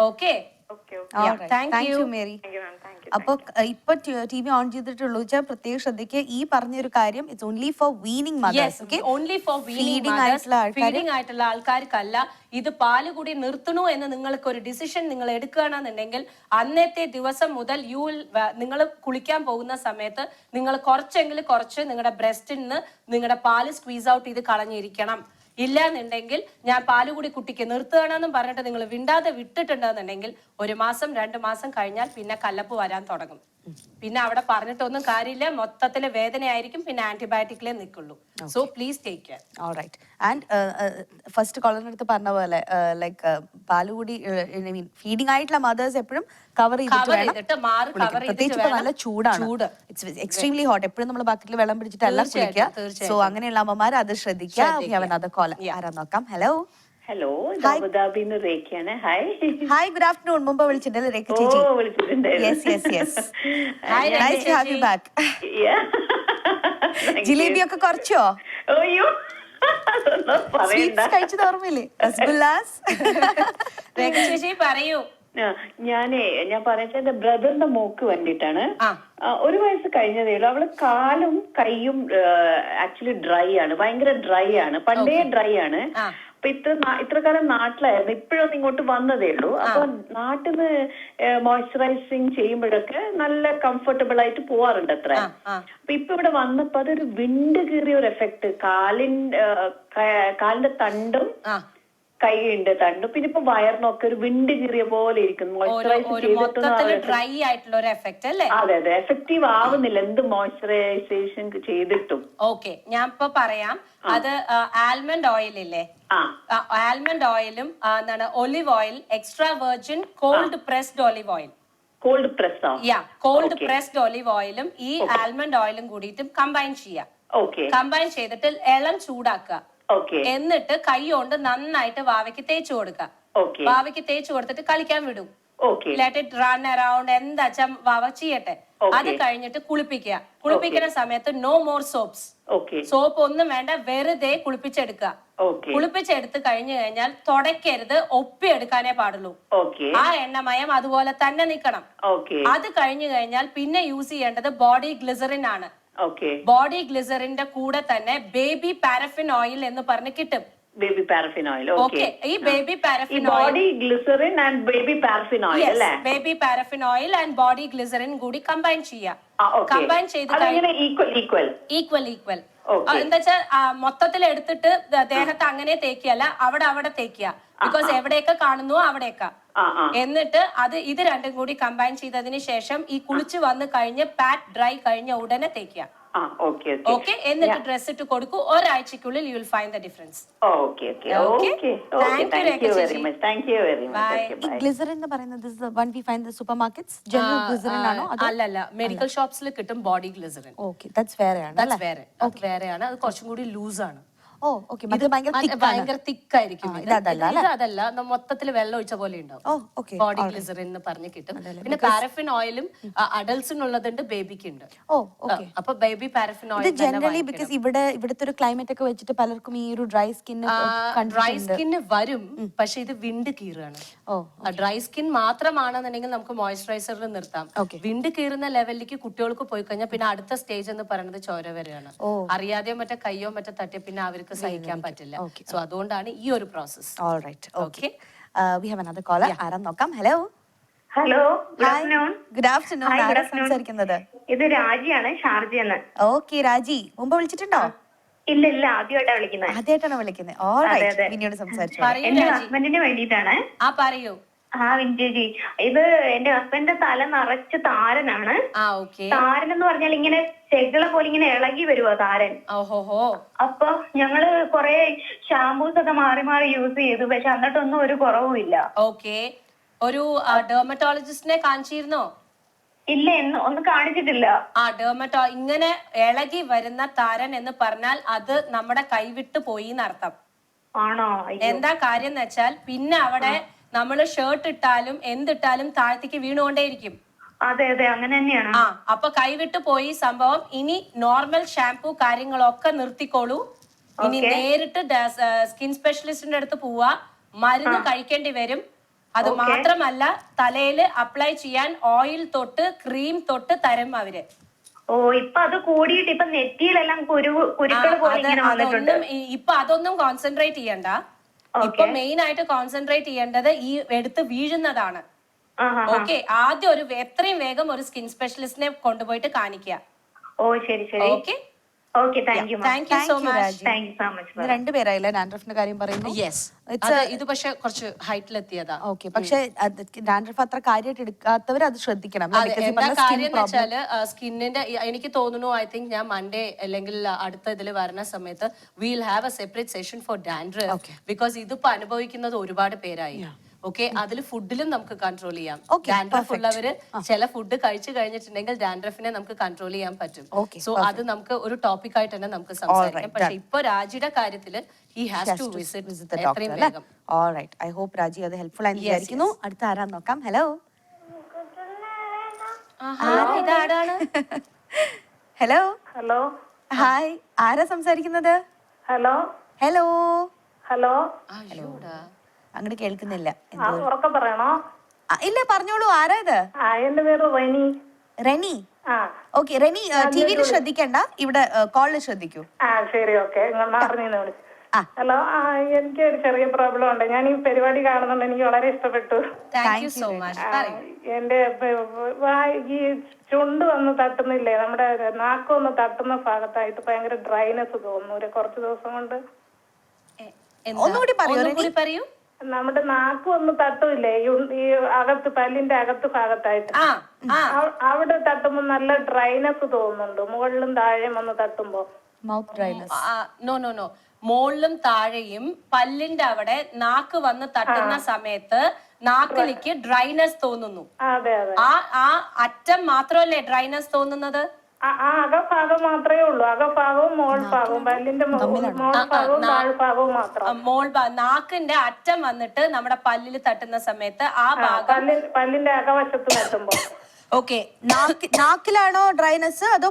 Okay. Thank you Mary. അപ്പൊ ഇപ്പൊ TV ഓൺ ചെയ്തിട്ടുള്ളൂ വെച്ചാൽ പ്രത്യേകം ശ്രദ്ധിക്കുക. ഈ പറഞ്ഞൊരു കാര്യം it's only for weaning mothers. Only for feeding ആയിട്ടുള്ള ആൾക്കാർക്കല്ല. ഇത് പാല് കൂടി നിർത്തണോ എന്ന് നിങ്ങൾക്ക് ഒരു ഡിസിഷൻ നിങ്ങൾ എടുക്കുകയാണെന്നുണ്ടെങ്കിൽ അന്നത്തെ ദിവസം മുതൽ നിങ്ങൾ കുളിക്കാൻ പോകുന്ന സമയത്ത് നിങ്ങൾ കുറച്ച് നിങ്ങളുടെ ബ്രസ്റ്റിൽ നിന്ന് നിങ്ങളുടെ പാല് സ്ക്വീസ് ഔട്ട് ചെയ്ത് കളഞ്ഞിരിക്കണം. ഇല്ലാന്നുണ്ടെങ്കിൽ ഞാൻ പാലുകൂടി കുട്ടിക്ക് നിർത്തുകയാണെന്നും പറഞ്ഞിട്ട് നിങ്ങൾ വിണ്ടാതെ വിട്ടിട്ടുണ്ടെന്നുണ്ടെങ്കിൽ 1 മാസം 2 മാസം കഴിഞ്ഞാൽ പിന്നെ കല്ലപ്പ് വരാൻ തുടങ്ങും. പിന്നെ അവിടെ പറഞ്ഞിട്ടൊന്നും കാര്യമില്ല. മൊത്തത്തില് വേദനയായിരിക്കും. പിന്നെ ആന്റിബയോട്ടിക്കിലേ നിൽക്കുള്ളൂ. So please take care. Alright. And first കോളറിന്റെ അടുത്ത് പറഞ്ഞ പോലെ ലൈക്ക് പാലുകൂടി ഫീഡിംഗ് ആയിട്ടുള്ള മദേഴ്സ് എപ്പോഴും കവർ ചെയ്തിട്ട് പ്രത്യേകിച്ച് ഇപ്പൊ നല്ല ചൂടാണ്. It's extremely hot. എപ്പോഴും നമ്മൾ ബക്കറ്റിൽ വെള്ളം പിടിച്ചിട്ടല്ല കുളിക്കുക. സോ അങ്ങനെയുള്ള അമ്മമാർ അത് ശ്രദ്ധിക്കുക. കോളർ ആരാ നോക്കാം. ഹലോ. ഹലോ, അബുദാബിന്ന് റേഖയാണ്. ഹായ്. Hi, good afternoon. മുമ്പ് വിളിച്ചിട്ടല്ലേ രേഖ ചേച്ചി? ജിലേബി ഒക്കെ കുറച്ചോ? അയ്യോ, കഴിച്ചത് ഓർമ്മയില്ലേ? റസഗുല്ലാസ്. രേഖ ചേച്ചി പറയൂ. ഞാൻ പറയുന്നത് എന്റെ ബ്രദറിന്റെ മോക്ക് വേണ്ടിട്ടാണ്. 1 വയസ്സ് കഴിഞ്ഞതേ ഉള്ളൂ. അവള് കാലും കൈയും ആക്ച്വലി ഡ്രൈ ആണ്, ഭയങ്കര ഡ്രൈ ആണ്, പണ്ടേ ഡ്രൈ ആണ്. അപ്പൊ ഇത്ര കാലം നാട്ടിലായിരുന്നു. ഇപ്പോഴൊന്നും ഇങ്ങോട്ട് വന്നതേ ഉള്ളൂ. അപ്പൊ നാട്ടിൽ നിന്ന് മോയ്സ്ചറൈസിങ് ചെയ്യുമ്പോഴൊക്കെ നല്ല കംഫർട്ടബിൾ ആയിട്ട് പോവാറുണ്ട് അത്ര. അപ്പൊ ഇപ്പൊ ഇവിടെ വന്നപ്പോ അതൊരു വിണ്ട് കീറിയ ഒരു എഫക്ട്. കാലിന്റെ തണ്ടും കൈയുണ്ട് തണ്ടു. പിന്നെ ഇപ്പൊ വയറിനൊക്കെ ഒരു വിണ്ട് കീറിയ പോലെ ഇരിക്കുന്നു. ഡ്രൈ ആയിട്ടുള്ള ഒരു എഫക്ട് അല്ലേ? അതെ, എഫക്റ്റീവ് ആവുന്നില്ല എന്ത് മോയ്സ്ചറൈസേഷൻ ചെയ്തിട്ടും. ഓക്കെ, ഞാൻ ഇപ്പൊ പറയാം. അത് ആൽമണ്ട് ഓയിൽ ഇല്ലേ, ആൽമണ്ട് ഓയിലും എന്താണ് olive oil, extra virgin called pressed olive oil, called pressed olive ഓയിലും ഈ ആൽമണ്ട് ഓയിലും കൂടിയിട്ടും കമ്പൈൻ ചെയ്യാം. കമ്പൈൻ ചെയ്തിട്ട് ഇളം ചൂടാക്കുക. എന്നിട്ട് കൈ കൊണ്ട് നന്നായിട്ട് വാവയ്ക്ക് തേച്ചു കൊടുക്കുക. വാവയ്ക്ക് തേച്ചു കൊടുത്തിട്ട് കളിക്കാൻ വിടും. Let it run around. എന്താ വാവ ചെയ്യട്ടെ. അത് കഴിഞ്ഞിട്ട് കുളിപ്പിക്കുക. കുളിപ്പിക്കുന്ന സമയത്ത് നോ മോർ സോപ്സ്. സോപ്പ് ഒന്നും വേണ്ട, വെറുതെ കുളിപ്പിച്ചെടുക്കുക. കുളിപ്പിച്ചെടുത്ത് കഴിഞ്ഞു കഴിഞ്ഞാൽ തുടയ്ക്കരുത്, ഒപ്പിയെടുക്കാനേ പാടുള്ളൂ. ആ എണ്ണമയം അതുപോലെ തന്നെ നിൽക്കണം. അത് കഴിഞ്ഞു കഴിഞ്ഞാൽ പിന്നെ യൂസ് ചെയ്യേണ്ടത് ബോഡി ഗ്ലിസറിൻ ആണ്. ബോഡി ഗ്ലിസറിന്റെ കൂടെ തന്നെ ബേബി പാരഫിൻ ഓയിൽ എന്ന് പറഞ്ഞ് കിട്ടും. Baby paraffin oil. ഓക്കെ, ഈ baby paraffin body glycerin and baby paraffin oil അല്ലേ? Baby paraffin oil and body glycerin കൂടി കമ്പൈൻ ചെയ്യാം. കമ്പൈൻ ചെയ്ത് ഈക്വൽ എന്താ വെച്ചാൽ മൊത്തത്തിൽ എടുത്തിട്ട് ദേഹത്ത് അങ്ങനെ തേക്കിയല്ല, അവിടെ തേക്കുക. ബിക്കോസ് എവിടെയൊക്കെ കാണുന്നു അവിടെയൊക്കെ. എന്നിട്ട് ഇത് രണ്ടും കൂടി കമ്പൈൻ ചെയ്തതിന് ശേഷം ഈ കുളിച്ച് വന്ന് കഴിഞ്ഞ് പാറ്റ് ഡ്രൈ കഴിഞ്ഞ ഉടനെ തേക്കുക. ഓക്കെ, എന്നിട്ട് ഡ്രസ് ഇട്ട് കൊടുക്കൂ. ഒരാഴ്ചക്കുള്ളിൽ you will find the difference. Glycerine എന്ന് പറയുന്നത് സൂപ്പർ മാർക്കറ്റ്സ് ആണോ? അല്ലല്ല, മെഡിക്കൽ ഷോപ്സിൽ കിട്ടും ബോഡി ഗ്ലിസറിൻ. ഓക്കെ, ദാറ്റ്സ് വേറെയാണ്. വേറെയാണ്. അത് കുറച്ചും കൂടി ലൂസ് ആണ്. ഭയങ്കര തിക്കായിരിക്കും. അതല്ല, മൊത്തത്തിൽ വെള്ളം ഒഴിച്ച പോലെ ഉണ്ടാവും. ബോഡി ഗ്ലിസറിൻ എന്ന് പറഞ്ഞ് കിട്ടും. പിന്നെ പാരഫിൻ ഓയിലും അഡൽസിനുള്ളതുണ്ട്, ബേബിക്ക് ഉണ്ട്. അപ്പൊ baby paraffin oil generally because ഇവിടുത്തെ ഒരു ക്ലൈമറ്റ് ഒക്കെ വെച്ചിട്ട് പലർക്കും ഈ ഒരു ഡ്രൈ സ്കിന്ന് വരും. പക്ഷെ ഇത് വിണ്ട് കീറാണ്. ഡ്രൈ സ്കിൻ മാത്രമാണെന്നുണ്ടെങ്കിൽ നമുക്ക് മോയ്സ്ചറൈസറിൽ നിർത്താം. വിണ്ട് കീറുന്ന ലെവലിലേക്ക് കുട്ടികൾക്ക് പോയി കഴിഞ്ഞാൽ പിന്നെ അടുത്ത സ്റ്റേജ് എന്ന് പറയുന്നത് ചോര വരെയാണ്. അറിയാതെയോ മറ്റേ കയ്യോ മറ്റോ തട്ടിയ പിന്നെ അവർക്ക് നമുക്ക് സഹിക്കാൻ പറ്റില്ല. സോ അതുകൊണ്ടാണ് ഈ ഒരു process. All right, okay. We have another caller. ആരാ നോക്കാം. Hello hello, good afternoon. Good afternoon. ആരാ സംസാരിക്കുന്നത്? ഇത് രാജിയാണ്, ഷാർജയെന്ന്. ഓക്കെ രാജി, മുമ്പ് വിളിച്ചിട്ടുണ്ടോ? ഇല്ല ഇല്ല, ആദ്യമായിട്ടാണ് വിളിക്കുന്നത്. ആദ്യമായിട്ടാണ് വിളിക്കുന്നത്. ഓൾറൈറ്റ്, പിന്നീട് സംസാരിച്ചു. എന്റെ ഹസ്ബൻഡിന് വേണ്ടിയിട്ടാണ്. പറയൂ. വിൻറ്റേജി, ഇത് എന്റെ ഹസ്ബൻഡിന്റെ തല നിറച്ച് താരനാണ്. താരൻ എന്ന് പറഞ്ഞാൽ ഇങ്ങനെ ചെകിള പോലെ ഇങ്ങനെ ഇളകി വരുവാ താരൻ. അപ്പൊ ഞങ്ങള് കൊറേ ഷാംപൂസ് ഒക്കെ മാറി മാറി യൂസ് ചെയ്തു, പക്ഷെ എന്നിട്ടൊന്നും ഒരു കുറവും ഇല്ല. ഓക്കെ, ഒരു ഡെർമറ്റോളജിസ്റ്റിനെ കാണിച്ചിരുന്നോ? ഇല്ല, ഒന്നും കാണിച്ചിട്ടില്ല. ഇങ്ങനെ ഇളകി വരുന്ന താരൻ എന്ന് പറഞ്ഞാൽ അത് നമ്മുടെ കൈവിട്ട് പോയി എന്നർത്ഥം. ആണോ? എന്താ കാര്യം എന്ന് വെച്ചാൽ പിന്നെ അവിടെ നമ്മള് ഷർട്ട് ഇട്ടാലും എന്തിട്ടാലും താഴത്തേക്ക് വീണുകൊണ്ടേയിരിക്കും. അതെ അതെ, അങ്ങനെ തന്നെയാണ്. അപ്പൊ കൈവിട്ട് പോയി സംഭവം. ഇനി നോർമൽ ഷാംപൂ കാര്യങ്ങളൊക്കെ നിർത്തിക്കോളൂ. ഇനി നേരിട്ട് സ്കിൻ സ്പെഷ്യലിസ്റ്റിന്റെ അടുത്ത് പോവാ, മരുന്ന് കഴിക്കേണ്ടി വരും. അത് മാത്രമല്ല, തലയില് അപ്ലൈ ചെയ്യാൻ ഓയിൽ തൊട്ട് ക്രീം തൊട്ട് തരും അവര്. ഇപ്പൊ അത് കൂടിയിട്ട് ഇപ്പൊ നെറ്റിയിലെല്ലാം കുരുക്കൾ പോലെ ഇങ്ങനെ വന്നിട്ടുണ്ട്. ഇപ്പൊ അതൊന്നും കോൺസെൻട്രേറ്റ് ചെയ്യണ്ട. ഇപ്പൊ മെയിൻ ആയിട്ട് കോൺസെൻട്രേറ്റ് ചെയ്യേണ്ടത് ഈ എടുത്ത് വീഴുന്നതാണ്. ഓക്കെ, ആദ്യം എത്രയും വേഗം ഒരു സ്കിൻ സ്പെഷ്യലിസ്റ്റിനെ കൊണ്ടുപോയിട്ട് കാണിക്കുക. ശരി ശരി. Okay, thank you so much. രണ്ടുപേരായില്ലേ ഡാൻഡ്രഫിന്റെ കാര്യം പറയുന്നത്? യെസ്, ഇത് പക്ഷെ കുറച്ച് ഹൈറ്റിലെത്തിയതാ. ഓക്കെ, പക്ഷെ ഡാൻഡ്രഫ് അത്ര കാര്യമായിട്ട് എടുക്കാത്തവർ അത് ശ്രദ്ധിക്കണം. എന്താ കാര്യം എന്ന് വെച്ചാല് സ്കിന്നിന്റെ, എനിക്ക് തോന്നുന്നു, ഐ തിങ്ക് ഞാൻ മൺഡേ അല്ലെങ്കിൽ അടുത്ത ഇതിൽ വരുന്ന സമയത്ത് will have a separate session for dandruff. Because ഇതിപ്പോ അനുഭവിക്കുന്നത് ഒരുപാട് പേരായി. ഓക്കെ, അതിൽ ഫുഡിലും നമുക്ക് കൺട്രോൾ ചെയ്യാം. ഡാൻഡ്രഫ് ഉള്ളവര് ചില ഫുഡ് കഴിച്ചു കഴിഞ്ഞിട്ടുണ്ടെങ്കിൽ ഡാൻഡ്രഫിനെ നമുക്ക് കൺട്രോൾ ചെയ്യാൻ പറ്റും. സോ അത് നമുക്ക് ഒരു ടോപ്പിക് ആയിട്ട് തന്നെ നമുക്ക് സംസാരിക്കാം. പക്ഷെ ഇപ്പൊ രാജിയുടെ കാര്യത്തില് he has to visit the doctor. Alright, I hope രാജി അത് ഹെൽപ്ഫുൾ ആയി വിചാരിക്കുന്നു. അടുത്ത ആരാ നോക്കാം. ഹലോ. ഇതാരാണ്? ഹലോ. ഹലോ. ഹായ്, ആരാ സംസാരിക്കുന്നത്? ഹലോ. ഹലോ. ഹലോ. അങ്ങോട്ട് കേൾക്കുന്നില്ല. ഉറക്കെ പറയണോ? ഇല്ല, പറഞ്ഞോളൂ. ആരാ ഇത്? എന്റെ പേര് റെനി. റെനി. ഓക്കെ, റെനി, ടിവിയിൽ ശ്രദ്ധിക്കണ്ട, ഇവിടെ കോളിൽ ശ്രദ്ധിക്കൂ. ശരി, ഓക്കെ. ഹലോ, എനിക്ക് ഒരു ചെറിയ പ്രോബ്ലം ഉണ്ട്. ഞാൻ ഈ പരിപാടി കാണുന്നുണ്ട്, എനിക്ക് വളരെ ഇഷ്ടപ്പെട്ടു. എന്റെ ഈ ചുണ്ട് വന്ന് തട്ടുന്നില്ലേ, നമ്മുടെ നാക്കൊന്ന് തട്ടുന്ന ഭാഗത്തായിട്ട് ഭയങ്കര ഡ്രൈനെസ് തോന്നുന്നു കുറച്ചു ദിവസം കൊണ്ട്. ഒന്നുകൂടി പറയൂ. നമ്മുടെ നാക്ക് ഒന്ന് തട്ടുമില്ലേ, ഈ അകത്ത് പല്ലിന്റെ അകത്ത് ഭാഗത്തായിട്ട്, അവിടെ തട്ടുമ്പോ നല്ല ഡ്രൈനെസ് തോന്നുന്നുണ്ട്, മുകളിലും താഴെയും വന്ന് തട്ടുമ്പോ. Mouth dryness? നോ, മുകളിലും താഴെയും പല്ലിന്റെ അവിടെ നാക്ക് വന്ന് തട്ടുന്ന സമയത്ത് നാക്കിലേക്ക് ഡ്രൈനെസ് തോന്നുന്നു. ആ അറ്റം മാത്രമല്ലേ ഡ്രൈനെസ് തോന്നുന്നത്? അകഭാഗം മാത്രമേ ഉള്ളൂ. അകഭാഗവും മോൾഭാഗവും, പല്ലിന്റെ മോൾഭാഗവും താഴ്ഭാഗവും മാത്രം. നാക്കിന്റെ അറ്റം വന്നിട്ട് നമ്മുടെ പല്ലിൽ തട്ടുന്ന സമയത്ത് ആ ഭാഗം പല്ലിന്റെ അകവശത്ത് തട്ടുമ്പോ. ഓക്കെ, നാക്കിലാണോ ഡ്രൈനെസ് അതോ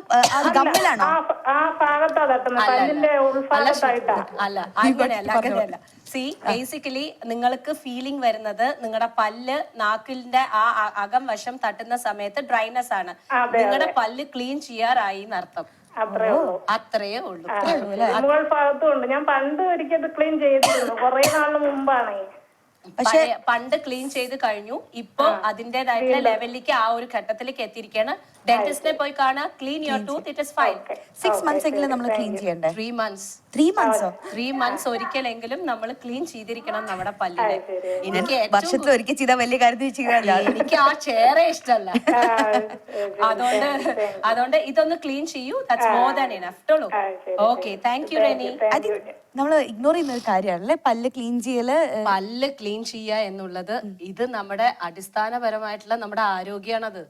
ഗമ്മിലാണോ? ആ ഭാഗത്താ തട്ടുന്നത്, പല്ലിന്റെ ഉൾഭാഗത്തായിട്ടാ. അല്ല, അങ്ങനെയല്ല. സി, ബേസിക്കലി നിങ്ങൾക്ക് ഫീലിംഗ് വരുന്നത് നിങ്ങളുടെ പല്ല് നാക്കിന്റെ ആ അകം വശം തട്ടുന്ന സമയത്ത് ഡ്രൈനെസ് ആണ്. നിങ്ങളുടെ പല്ല് ക്ലീൻ ചെയ്യാറായി എന്നർത്ഥം. അത്രയേ ഉള്ളൂ. മുകൾ ഭാഗത്തും ഉണ്ട്. ഞാൻ പണ്ട് ഒരിക്കൽ ക്ലീൻ ചെയ്തിരുന്നു, കുറെ നാളിന് മുമ്പാണ്. പക്ഷെ പണ്ട് ക്ലീൻ ചെയ്ത് കഴിഞ്ഞു. ഇപ്പൊ അതിന്റേതായിട്ടുള്ള ലെവലിലേക്ക് ആ ഒരു ഘട്ടത്തിലേക്ക് എത്തിയിരിക്കുകയാണ്. ഡെന്റിസ്റ്റിനെ പോയി കാണാ, clean your tooth, it is fine. 6 months എങ്കിലും നമ്മൾ ക്ലീൻ ചെയ്യണ്ടേ? 3 months. 3 months ഒരിക്കലെങ്കിലും നമ്മൾ ക്ലീൻ ചെയ്തിരിക്കണം നമ്മുടെ പല്ലിനെ. എനിക്ക് വർഷത്തിൽ ഒരിക്കൽ ചെയ്ത വലിയ കാര്യത്തിൽ ചെയ്യാൻ എനിക്ക് ആ ചേറെ ഇഷ്ടമല്ല. അതുകൊണ്ട് ഇതൊന്ന് ക്ലീൻ ചെയ്യൂ. That's more than enough. Okay, thank you Reni. നമ്മൾ ഇഗ്നോർ ചെയ്യുന്ന ഒരു കാര്യമാണല്ലേ പല്ല് ക്ലീൻ ചെയ്യല്. പല്ല് ക്ലീൻ ചെയ്യുക എന്നുള്ളത് ഇത് നമ്മുടെ അടിസ്ഥാനപരമായിട്ടുള്ള നമ്മുടെ ആരോഗ്യമാണത്.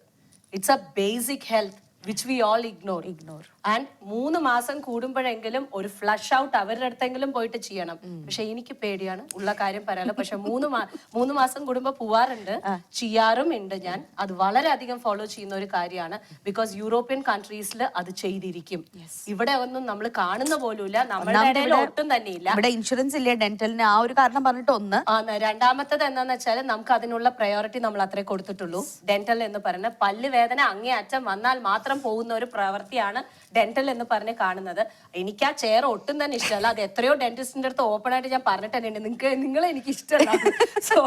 It's a basic health which we all ignore. And 3 മാസം കൂടുമ്പോഴെങ്കിലും ഒരു ഫ്ലഷ് ഔട്ട് അവരുടെ അടുത്തെങ്കിലും പോയിട്ട് ചെയ്യണം. പക്ഷെ എനിക്ക് പേടിയാണ്, ഉള്ള കാര്യം പറയാലോ. പക്ഷെ 3 മാസം കൂടുമ്പോ പോവാറുണ്ട്, ചെയ്യാറും ഉണ്ട് ഞാൻ. അത് വളരെയധികം ഫോളോ ചെയ്യുന്ന ഒരു കാര്യമാണ്. ബിക്കോസ് യൂറോപ്യൻ കൺട്രീസിൽ അത് ചെയ്തിരിക്കും. ഇവിടെ ഒന്നും നമ്മൾ കാണുന്ന പോലുമില്ല, നമ്മുടെ ഇടയിൽ ഒട്ടും തന്നെ ഇല്ല. ഇവിടെ ഇൻഷുറൻസ് ഇല്ല ഡെന്റലിന്, ആ ഒരു കാരണം പറഞ്ഞിട്ട് ഒന്ന്. രണ്ടാമത്തത് എന്താന്ന് വെച്ചാൽ നമുക്ക് അതിനുള്ള പ്രയോറിറ്റി നമ്മൾ അത്രേ കൊടുത്തിട്ടുള്ളൂ. ഡെന്റൽ എന്ന് പറയുന്നത് പല്ല് വേദന അങ്ങേ അറ്റം വന്നാൽ മാത്രം മാത്രം പോകുന്ന ഒരു പ്രവൃത്തിയാണ് ഡെന്റൽ എന്ന് പറഞ്ഞ് കാണുന്നത്. എനിക്ക് ആ ചെയർ ഒട്ടും തന്നെ ഇഷ്ടമല്ല. അത് എത്രയോ ഡെന്റിസ്റ്റിന്റെ അടുത്ത് ഓപ്പൺ ആയിട്ട് ഞാൻ പറഞ്ഞിട്ട് തന്നെയുണ്ട്, നിങ്ങളെ എനിക്ക് ഇഷ്ടമല്ല. സോ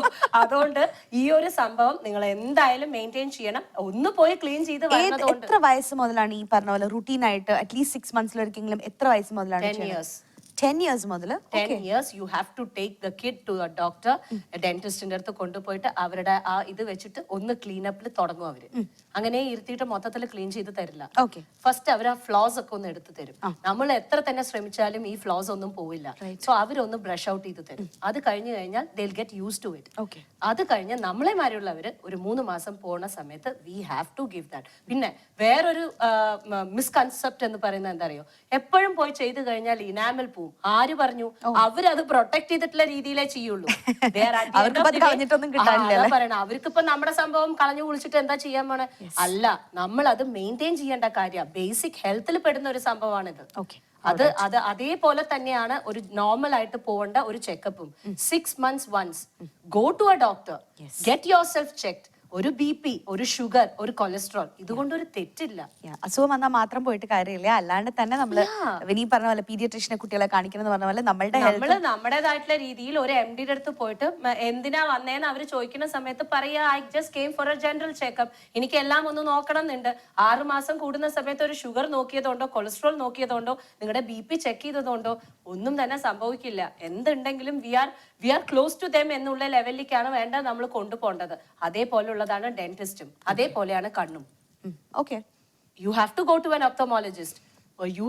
അതുകൊണ്ട് ഈ ഒരു സംഭവം നിങ്ങൾ എന്തായാലും മെയിൻറ്റെയിൻ ചെയ്യണം. ഒന്ന് പോയി ക്ലീൻ ചെയ്ത് വരുന്നതുകൊണ്ട്. എത്ര വയസ്സ് മുതലാണ് ഈ പറഞ്ഞ പോലെ റുട്ടീൻ ആയിട്ട് അറ്റ്ലീസ്റ്റ് 6 months എത്ര വയസ്സ് മുതലാണ് 10 years. 10 years മുതൽ 10 years you have to take the kid to a doctor. ഡെന്റിസ്റ്റിന്റെ അടുത്ത് കൊണ്ടുപോയിട്ട് അവരുടെ ആ ഇത് വെച്ചിട്ട് ഒന്ന് ക്ലീൻ അപ്പിൽ തുടങ്ങും അവര്. അങ്ങനെ ഇരുത്തിയിട്ട് മൊത്തത്തിൽ ക്ലീൻ ചെയ്ത് തരില്ല. ഫസ്റ്റ് അവർ ആ ഫ്ലോസ് ഒക്കെ ഒന്ന് എടുത്തു തരും. നമ്മൾ എത്ര തന്നെ ശ്രമിച്ചാലും ഈ ഫ്ലോസ് ഒന്നും പോവില്ല. സോ അവരൊന്ന് ബ്രഷ് ഔട്ട് ചെയ്ത് തരും. അത് കഴിഞ്ഞു കഴിഞ്ഞാൽ they'll get used to it. അത് കഴിഞ്ഞ് നമ്മളെ മാരിയുള്ളവര് ഒരു 3 മാസം പോണ സമയത്ത് we have to give that. പിന്നെ വേറൊരു മിസ്കൺസെപ്റ്റ് എന്ന് പറയുന്നത് എന്താ അറിയോ, എപ്പോഴും പോയി ചെയ്ത് കഴിഞ്ഞാൽ ഇനാമൽ പോവും. ആര് പറഞ്ഞു? അവരത് പ്രൊട്ടക്ട് ചെയ്തിട്ടുള്ള രീതിയിലേ ചെയ്യുള്ളൂ. പറയണം അവർക്കിപ്പോ നമ്മുടെ സംഭവം കളഞ്ഞു കുളിച്ചിട്ട് എന്താ ചെയ്യാൻ പോണേ? അല്ല, നമ്മൾ അത് മെയിൻറ്റെയിൻ ചെയ്യേണ്ട കാര്യം. ബേസിക് ഹെൽത്തിൽ പെടുന്ന ഒരു സംഭവമാണിത്. അത് അതേപോലെ തന്നെയാണ് ഒരു നോർമൽ ആയിട്ട് പോകേണ്ട ഒരു ചെക്കപ്പും. 6 months once go to a doctor, get yourself checked. ഒരു BP, ഒരു ഷുഗർ, ഒരു കൊളസ്ട്രോൾ, ഇതുകൊണ്ട് ഒരു തെറ്റില്ല. അസുഖം വന്നാൽ മാത്രം പോയിട്ട് കാര്യമില്ല. അല്ലാണ്ട് തന്നെ നമ്മള് വിനീ പറഞ്ഞ പോലെ പീഡിയട്രീഷ്യനെ കുട്ടികളെ കാണിക്കണം പറഞ്ഞ പോലെ നമ്മുടേതായിട്ടുള്ള രീതിയിൽ ഒരു MD അടുത്ത് പോയിട്ട് എന്തിനാ വന്നേന്ന് അവര് ചോദിക്കുന്ന സമയത്ത് പറയാ I just came four A general checkup. എനിക്ക് എല്ലാം ഒന്ന് നോക്കണം എന്നുണ്ട്. 6 മാസം കൂടുന്ന സമയത്ത് ഒരു ഷുഗർ നോക്കിയതുകൊണ്ടോ കൊളസ്ട്രോൾ നോക്കിയതുകൊണ്ടോ നിങ്ങളുടെ BP ചെക്ക് ചെയ്തതുകൊണ്ടോ ഒന്നും തന്നെ സംഭവിക്കില്ല. എന്തുണ്ടെങ്കിലും we are close to them എന്നുള്ള ലെവലിലേക്കാണ് വേണ്ട നമ്മൾ കൊണ്ടുപോകേണ്ടത്. അതേപോലെയുള്ളതാണ് ഡെന്റിസ്റ്റും, അതേപോലെയാണ് കണ്ണും. Okay, you have to go to an ophthalmologist. You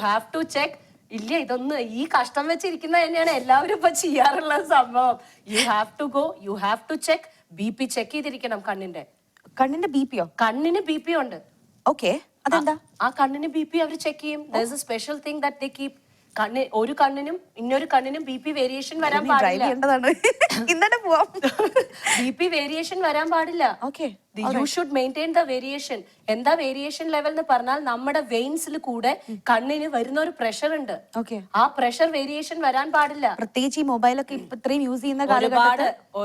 have to check. ഇല്ല, ഇതൊന്ന് ഈ കഷ്ടം വെച്ചിരിക്കുന്ന തന്നെയാണ് എല്ലാവരും ഇപ്പൊ ചെയ്യാറുള്ള സംഭവം. You have to check. BP check ചെയ്തിരിക്കണം. കണ്ണിന്റെ BP-യോ? കണ്ണിന് BP ഉണ്ട്. ഓക്കെ, അതെന്താ? ആ കണ്ണിന് BP അവർ ചെക്ക് ചെയ്യും. There is A special thing that they keep. ഒരു കണ്ണിനും ഇന്നൊരു കണ്ണിനും BP വേരിയേഷൻ വരാൻ പാടില്ല. BP വേരിയേഷൻ വരാൻ പാടില്ല. You should maintain the variation. എന്താ വേരിയേഷൻ ലെവൽ എന്ന് പറഞ്ഞാൽ നമ്മുടെ വെയിൻസിൽ കൂടെ കണ്ണിന് വരുന്ന ഒരു പ്രഷർ ഉണ്ട്. ആ പ്രഷർ വേരിയേഷൻ വരാൻ പാടില്ല. പ്രത്യേകിച്ച് ഈ മൊബൈലൊക്കെ ഇത്രയും യൂസ് ചെയ്യുന്ന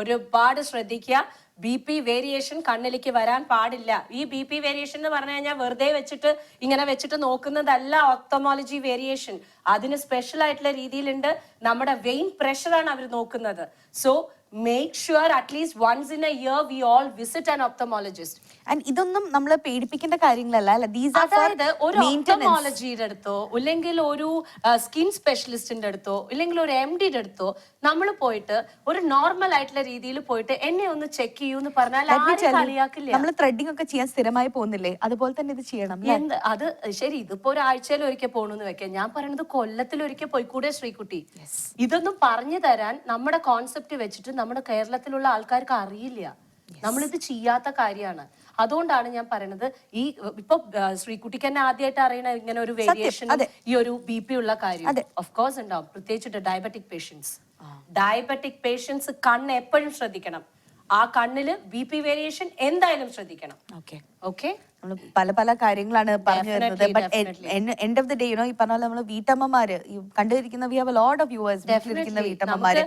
ഒരുപാട് ശ്രദ്ധിക്കുക. BP വേരിയേഷൻ കണ്ണിലേക്ക് വരാൻ പാടില്ല. ഈ BP വേരിയേഷൻ എന്ന് പറഞ്ഞു കഴിഞ്ഞാൽ വെറുതെ ഇങ്ങനെ വെച്ചിട്ട് നോക്കുന്നതല്ല ഒപ്തോമോളജി വേരിയേഷൻ. അതിന് സ്പെഷ്യൽ ആയിട്ടുള്ള രീതിയിലുണ്ട്. നമ്മുടെ വെയിൻ പ്രഷറാണ് അവർ നോക്കുന്നത്. So make sure at least once in a year we all visit an ophthalmologist. And ഇതൊന്നും നമ്മൾ പേടിപ്പിക്കേണ്ട കാര്യങ്ങളല്ല. അതായത് ഒരു ഒപ്തോമോളജിയുടെ അടുത്തോ അല്ലെങ്കിൽ ഒരു സ്കിൻ സ്പെഷ്യലിസ്റ്റിന്റെ അടുത്തോ അല്ലെങ്കിൽ ഒരു MDയുടെ അടുത്തോ നമ്മൾ പോയിട്ട് ഒരു നോർമൽ ആയിട്ടുള്ള രീതിയിൽ പോയിട്ട് എന്നെ ഒന്ന് ചെക്ക് ചെയ്യൂ എന്ന് പറഞ്ഞാൽ കളിയാക്കില്ല. നമ്മൾ ത്രെഡിംഗ് ഒക്കെ ചെയ്യാൻ സ്ഥിരമായി പോകുന്നില്ലേ, അതുപോലെ തന്നെ ഇത് ചെയ്യണം. അത് ശരി, ഇതിപ്പോ ഒരാഴ്ചയിൽ ഒരിക്കൽ പോകണമെന്ന് വെക്കാം. ഞാൻ പറയുന്നത് കൊല്ലത്തിൽ ഒരിക്കൽ പോയിക്കൂടെ ശ്രീകുട്ടി? ഇതൊന്നും പറഞ്ഞു തരാൻ നമ്മുടെ കോൺസെപ്റ്റ് വെച്ചിട്ട് നമ്മുടെ കേരളത്തിലുള്ള ആൾക്കാർക്ക് അറിയില്ല. നമ്മളിത് ചെയ്യാത്ത കാര്യമാണ്. അതുകൊണ്ടാണ് ഞാൻ പറയുന്നത്, ഈ ഇപ്പൊ ശ്രീകുട്ടിക്ക് തന്നെ ആദ്യമായിട്ട് അറിയണ ഇങ്ങനെ ഒരു വേരിയേഷൻ, ഈ ഒരു BP ഉള്ള കാര്യം ഓഫ് കോഴ്സ് ഉണ്ടാവും. പ്രത്യേകിച്ചിട്ട് ഡയബറ്റിക് പേഷ്യൻസ് കണ്ണ് എപ്പോഴും ശ്രദ്ധിക്കണം. ആ കണ്ണില് BP വേരിയേഷൻ എന്തായാലും ശ്രദ്ധിക്കണം. ഓക്കെ, നമ്മൾ പല കാര്യങ്ങളാണ് പറഞ്ഞു വരുന്നത്. But end of the day ഈ പറഞ്ഞ പോലെ നമ്മൾ വീട്ടമ്മമാര് കണ്ടിരിക്കുന്ന we have a lot of viewers. വീട്ടമ്മമാര്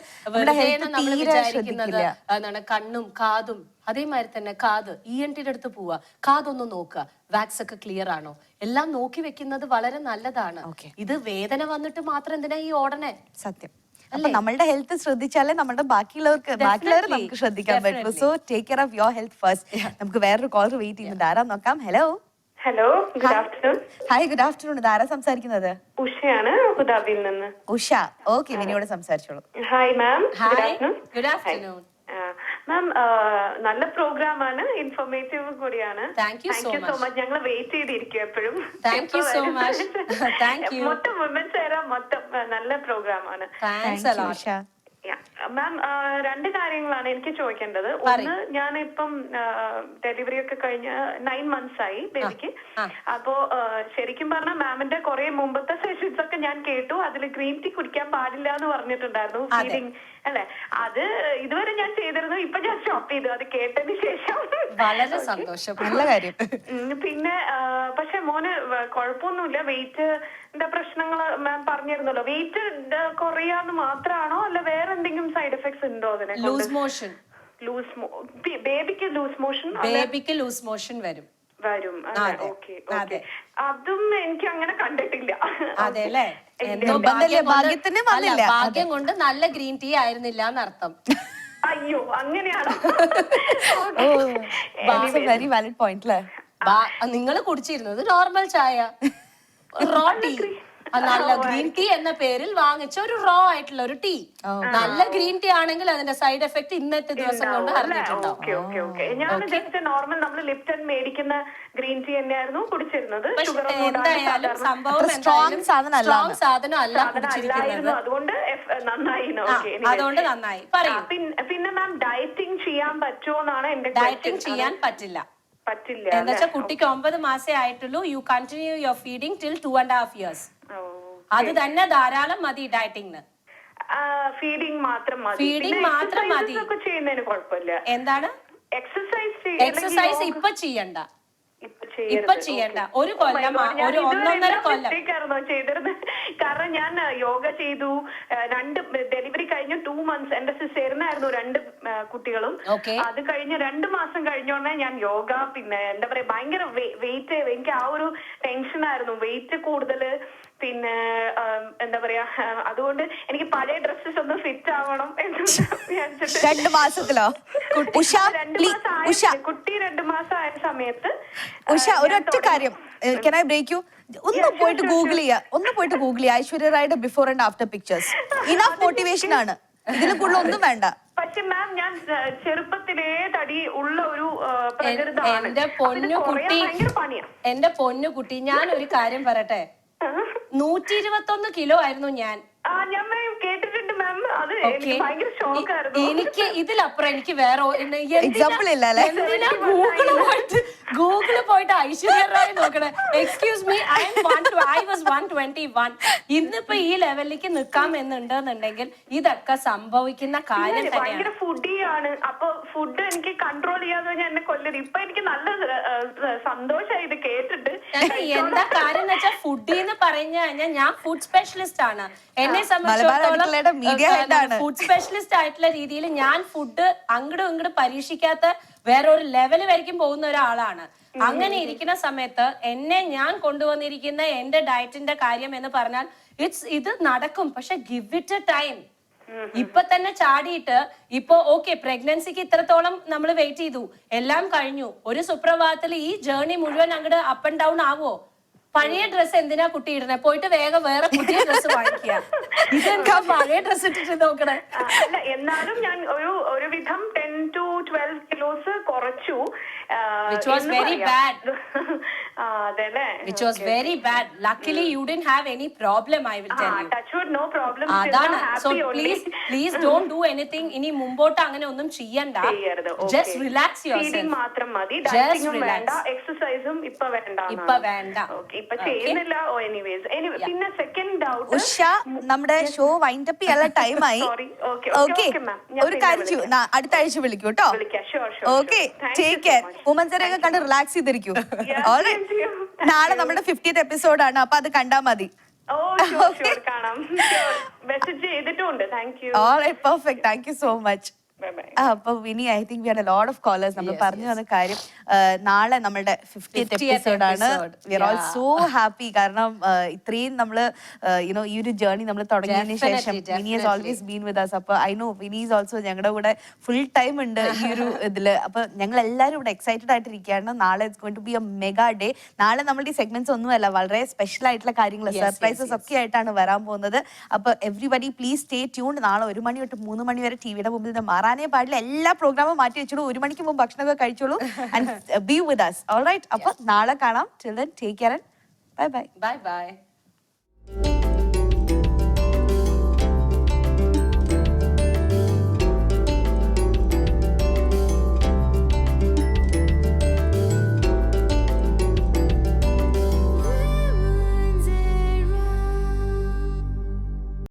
കണ്ണും കാതും അതേമാതിരി തന്നെ കാത് ENTയുടെ അടുത്ത് പോവാ, കാതൊന്ന് നോക്കുക, വാക്സ് ഒക്കെ ക്ലിയർ ആണോ, എല്ലാം നോക്കി വെക്കുന്നത് വളരെ നല്ലതാണ്. ഇത് വേദന വന്നിട്ട് മാത്രം എന്തിനാ ഈ ഓടനെ? സത്യം. അപ്പൊ നമ്മളുടെ ഹെൽത്ത് ശ്രദ്ധിച്ചാലേ നമ്മുടെ ബാക്കിയുള്ളവർക്ക് നമുക്ക് ശ്രദ്ധിക്കാൻ പറ്റുള്ളൂ. So take care of your health first. നമുക്ക് വേറൊരു കോളർ വെയിറ്റ് ചെയ്യുന്നുണ്ട്. ആരാ നോക്കാം. Hello. Good afternoon. Hi, good afternoon. ഇത് ആരാ സംസാരിക്കുന്നത്? ഉഷയാണ്, അബുദാബിയിൽ നിന്ന്. ഉഷ, ഓക്കെ, വിനിയോട് സംസാരിച്ചോളൂ. Hi ma'am. Good afternoon. Ma'am, നല്ല പ്രോഗ്രാം ആണ്, ഇൻഫോർമേറ്റീവ് കൂടിയാണ്. Thank you so much. ഞങ്ങൾ വെയിറ്റ് ചെയ്തിരിക്കും എപ്പോഴും. Thank you so much. മൊത്തം വുമൻസ് ഏറെ മൊത്തം നല്ല പ്രോഗ്രാം ആണ്. മാം, 2 കാര്യങ്ങളാണ് എനിക്ക് ചോദിക്കേണ്ടത്. ഒന്ന്, ഞാനിപ്പം ഡെലിവറി ഒക്കെ കഴിഞ്ഞ് 9 months ആയി ബേബിക്ക്. അപ്പോ ശരിക്കും പറഞ്ഞാൽ മാമിന്റെ കുറെ മുമ്പത്തെ സെഷൻസ് ഒക്കെ ഞാൻ കേട്ടു. അതിൽ ഗ്രീൻ ടീ കുടിക്കാൻ പാടില്ല എന്ന് പറഞ്ഞിട്ടുണ്ടായിരുന്നു, ഫീഡിങ് അല്ലെ? അത് ഇതുവരെ ഞാൻ ചെയ്തിരുന്നു. ഇപ്പൊ ഞാൻ സ്റ്റോപ്പ് ചെയ്തു അത് കേട്ടതിന് ശേഷം. വളരെ സന്തോഷം, നല്ല കാര്യം. പിന്നെ പക്ഷെ മോന് കുഴപ്പമൊന്നുമില്ല. വെയിറ്റിന്റെ പ്രശ്നങ്ങൾ മാം പറഞ്ഞിരുന്നല്ലോ. വെയിറ്റ് കുറയാന്ന് മാത്രമാണോ അല്ല വേറെ എന്തെങ്കിലും സൈഡ് എഫക്ട്സ് ഉണ്ടോ അതിനെ? Loose motion. ബേബിക്ക് ലൂസ് മോഷൻ വരും. വരും. Okay okay. അതും എനിക്ക് അങ്ങനെ കണ്ടിട്ടില്ല. അതെല്ലേ? ഭാഗ്യം കൊണ്ട് നല്ല ഗ്രീൻ ടീ ആയിരുന്നില്ല എന്നർത്ഥം. അയ്യോ അങ്ങനെയാണോ? വെരി വാലിഡ് പോയിന്റ് അല്ലേ? നിങ്ങൾ കുടിച്ചിരുന്നത് നോർമൽ ചായ, റോ ടീ. നല്ല ഗ്രീൻ ടീ എന്ന പേരിൽ വാങ്ങിച്ച ഒരു റോ ആയിട്ടുള്ള ഒരു ടീ. നല്ല ഗ്രീൻ ടീ ആണെങ്കിൽ അതിന്റെ സൈഡ് എഫക്ട് ഇന്നത്തെ ദിവസം കൊണ്ട് അറിഞ്ഞിട്ടുണ്ടാവും. ഞാൻ ജസ്റ്റ് നോർമൽ നമ്മൾ ലിപ്റ്റൺ മേടിക്കുന്ന ഗ്രീൻ ടീ തന്നെയായിരുന്നു കുടിച്ചിരുന്നത്. എന്തായാലും സംഭവം സ്ട്രോങ് സാധനം അല്ല കുടിച്ചിരിക്കുന്നത്. അതുകൊണ്ട് നന്നായി. അതുകൊണ്ട് നന്നായി. പറയൂ. പിന്നെ മാം ഡയറ്റിംഗ് ചെയ്യാൻ പറ്റുമോ എന്നാണ് എന്റെ. ഡയറ്റിംഗ് ചെയ്യാൻ പറ്റില്ല. എന്ന് വെച്ചാൽ കുട്ടിക്ക് 9 മാസേ ആയിട്ടുള്ളൂ. You continue your feeding till 2.5 years. അത് തന്നെ ധാരാളം മതി ഡയറ്റിംഗിന്. ഫീഡിങ് മാത്രം മതി. ഫീഡിങ് മാത്രം മതി. ചെയ്യുന്നതിന് കുഴപ്പമില്ല. എന്താണ് എക്സസൈസ് ഇപ്പൊ ചെയ്യണ്ട. ഒരു കൊല്ലം, ഒരു 1.5 കൊല്ലം ചെയ്തിരുന്നത്. കാരണം ഞാൻ യോഗ ചെയ്തു. 2 ഡെലിവറി കഴിഞ്ഞ 2 months എന്റെ സിസേറിനായിരുന്നു 2 കുട്ടികളും. അത് കഴിഞ്ഞ് 2 മാസം കഴിഞ്ഞോണ്ടേ ഞാൻ യോഗ, പിന്നെ എന്താ പറയാ ഭയങ്കര വെയിറ്റ്, എനിക്ക് ആ ഒരു ടെൻഷനായിരുന്നു. വെയിറ്റ് കൂടുതല്, പിന്നെ എന്താ പറയാ, അതുകൊണ്ട് എനിക്ക് പഴയ ഡ്രസ്സസ് ഒന്ന് ഫിറ്റ് ആവണം എന്ന് വിചാരിച്ചിട്ട് 2 മാസത്തിലോ? കുട്ടി 2 മാസം ആയ സമയത്ത് ഒരൊറ്റ കാര്യം, can I break you? ഒന്ന് പോയിട്ട് ഗൂഗിൾ ചെയ്യുക ഐശ്വര്യ റായുടെ before and after pictures. Enough motivation ആണ്, ഇതിന് കൂടുതൽ ഒന്നും വേണ്ട. പക്ഷെ മാം ഞാൻ ചെറുപ്പത്തിലേ തടി ഉള്ള ഒരു പ്രകൃതമാണ്. എന്റെ പൊന്നുകുട്ടി, ഞാൻ ഒരു കാര്യം പറയട്ടെ, 121 കിലോ ആയിരുന്നു ഞാൻ. കേട്ടിട്ടുണ്ട് മാം. അത് ഭയങ്കര ഷോക്കായിരുന്നു. എനിക്ക് ഇതിലപ്പുറം എനിക്ക് വേറെ എക്സാമ്പിൾ ഇല്ല. എന്തിനാ ഗൂഗിള് പോയിട്ട് ഐശ്വര്യ റായ് നോക്കണേ? Excuse me, I was 121. ഇന്നിപ്പോ ഈ ലെവലിലേക്ക് നിക്കാം എന്നുണ്ടെന്നുണ്ടെങ്കിൽ ഇതൊക്കെ സംഭവിക്കുന്ന കാര്യം തന്നെയാണ്. ഫുഡിയാണ്. അപ്പൊ ഫുഡ് എനിക്ക് കൺട്രോൾ ചെയ്യാതെ ഞാൻ എന്നെ കൊല്ലരുത്. ഇപ്പൊ എനിക്ക് നല്ല സന്തോഷമായി ഇത് കേട്ടിട്ട്. എന്താ കാര്യം എന്ന് വെച്ചാൽ ഫുഡ് എന്ന് പറഞ്ഞു കഴിഞ്ഞാൽ ഞാൻ ഫുഡ് സ്പെഷ്യലിസ്റ്റ് ആണ്. എന്നെ സംബന്ധിച്ചിടത്തോളം ഫുഡ് സ്പെഷ്യലിസ്റ്റ് ആയിട്ടുള്ള രീതിയിൽ ഞാൻ ഫുഡ് അങ്ങോട്ടും ഇങ്ങോട്ടും പരീക്ഷിക്കാത്ത വേറെ ഒരു ലെവല് വരയ്ക്കും പോകുന്ന ഒരാളാണ്. അങ്ങനെ ഇരിക്കുന്ന സമയത്ത് ഞാൻ കൊണ്ടുവന്നിരിക്കുന്ന എന്റെ ഡയറ്റിന്റെ കാര്യം എന്ന് പറഞ്ഞാൽ ഇത് നടക്കും. പക്ഷെ ഗിവ് ഇറ്റ് എ ടൈം. ഇപ്പൊ തന്നെ ചാടിയിട്ട് ഇപ്പൊ ഓക്കെ പ്രഗ്നൻസിക്ക് ഇത്രത്തോളം നമ്മൾ വെയിറ്റ് ചെയ്തു, എല്ലാം കഴിഞ്ഞു. ഒരു സുപ്രഭാതത്തിൽ ഈ ജേർണി മുഴുവൻ അങ്ങോട്ട് അപ്പ് ആൻഡ് ഡൗൺ ആവോ? പഴയ ഡ്രസ് എന്തിനാ കുട്ടി ഇടണേ? പോയിട്ട് വേഗം വേറെ പുതിയ ഡ്രസ് വാങ്ങിക്കുക. ഇതെന്താ പഴയ ഡ്രസ് ഇട്ടിട്ട് നോക്കണേ? എന്നാലും ഞാൻ ഒരുവിധം 10 to 12 kilos കുറച്ചു. Which was very bad. അതല്ലേ? Which was very bad. Luckily you didn't have any problem, I will tell you. Touch wood, no problem. അതാണ്. So please don't do anything. ഇനി മുമ്പോട്ട് അങ്ങനെ ഒന്നും ചെയ്യണ്ട. Just relax yourself. ഫീഡിംഗ് മാത്രം മതി. ഡയറ്റിംഗും വേണ്ട, എക്സസൈസും ഇപ്പൊ വേണ്ട. ഇപ്പൊ ചെയ്യുന്നില്ല. പിന്നെ സെക്കൻഡ് ഡൗട്ട്, ഉഷ, നമ്മുടെ ഷോ വൈൻഡ് അപ്പ് ചെയ്യാനുള്ള ടൈം ആയി. ഒരു കാര്യം അടുത്ത ആഴ്ച വിളിക്കൂ കേട്ടോ. Okay, take care. വുമൻസിനെയൊക്കെ കണ്ട് റിലാക്സ് ചെയ്തിരിക്കൂ. നാളെ നമ്മുടെ 50th എപ്പിസോഡാണ്, അപ്പൊ അത് കണ്ടാ മതി. Perfect. Thank you so much. അപ്പൊ Vini, I think we had a lot of callers. നമ്മൾ പറഞ്ഞു വന്ന കാര്യം, നാളെ നമ്മുടെ 50th എപ്പിസോഡാണ്. We are all so happy. കാരണം ഇത്രയും നമ്മള് ഈ ഒരു ജേർണി നമ്മൾ തുടങ്ങിയതിന് ശേഷം Vini has always been with us. അപ്പൊ I know Vini is also ഞങ്ങളുടെ കൂടെ ഫുൾ ടൈം ഉണ്ട് ഈ ഒരു ഇതില്. അപ്പൊ ഞങ്ങൾ എല്ലാവരും ഇവിടെ എക്സൈറ്റഡ് ആയിട്ടിരിക്കുകയാണ്. നാളെ it's going to be a mega day. നാളെ നമ്മുടെ ഈ സെഗ്മെന്റ്സ് ഒന്നുമല്ല, വളരെ സ്പെഷ്യൽ ആയിട്ടുള്ള കാര്യങ്ങൾ, സർപ്രൈസസ് ഒക്കെ ആയിട്ടാണ് വരാൻ പോകുന്നത്. അപ്പൊ എവ്രിബഡി പ്ലീസ് സ്റ്റേ ട്യൂൺഡ്. നാളെ 1 മണി തൊട്ട് 3 മണി വരെ ടിവിയുടെ മുമ്പിൽ നിന്ന് മാറാനേ പാടില്ല. എല്ലാ പ്രോഗ്രാമും മാറ്റി വെച്ചോളൂ. 1 മണിക്ക് മുമ്പ് ഭക്ഷണമൊക്കെ കഴിച്ചോളൂ. And be with us. Alright. അപ്പൊ നാളെ കാണാം. Till then, take care and bye bye. Bye bye.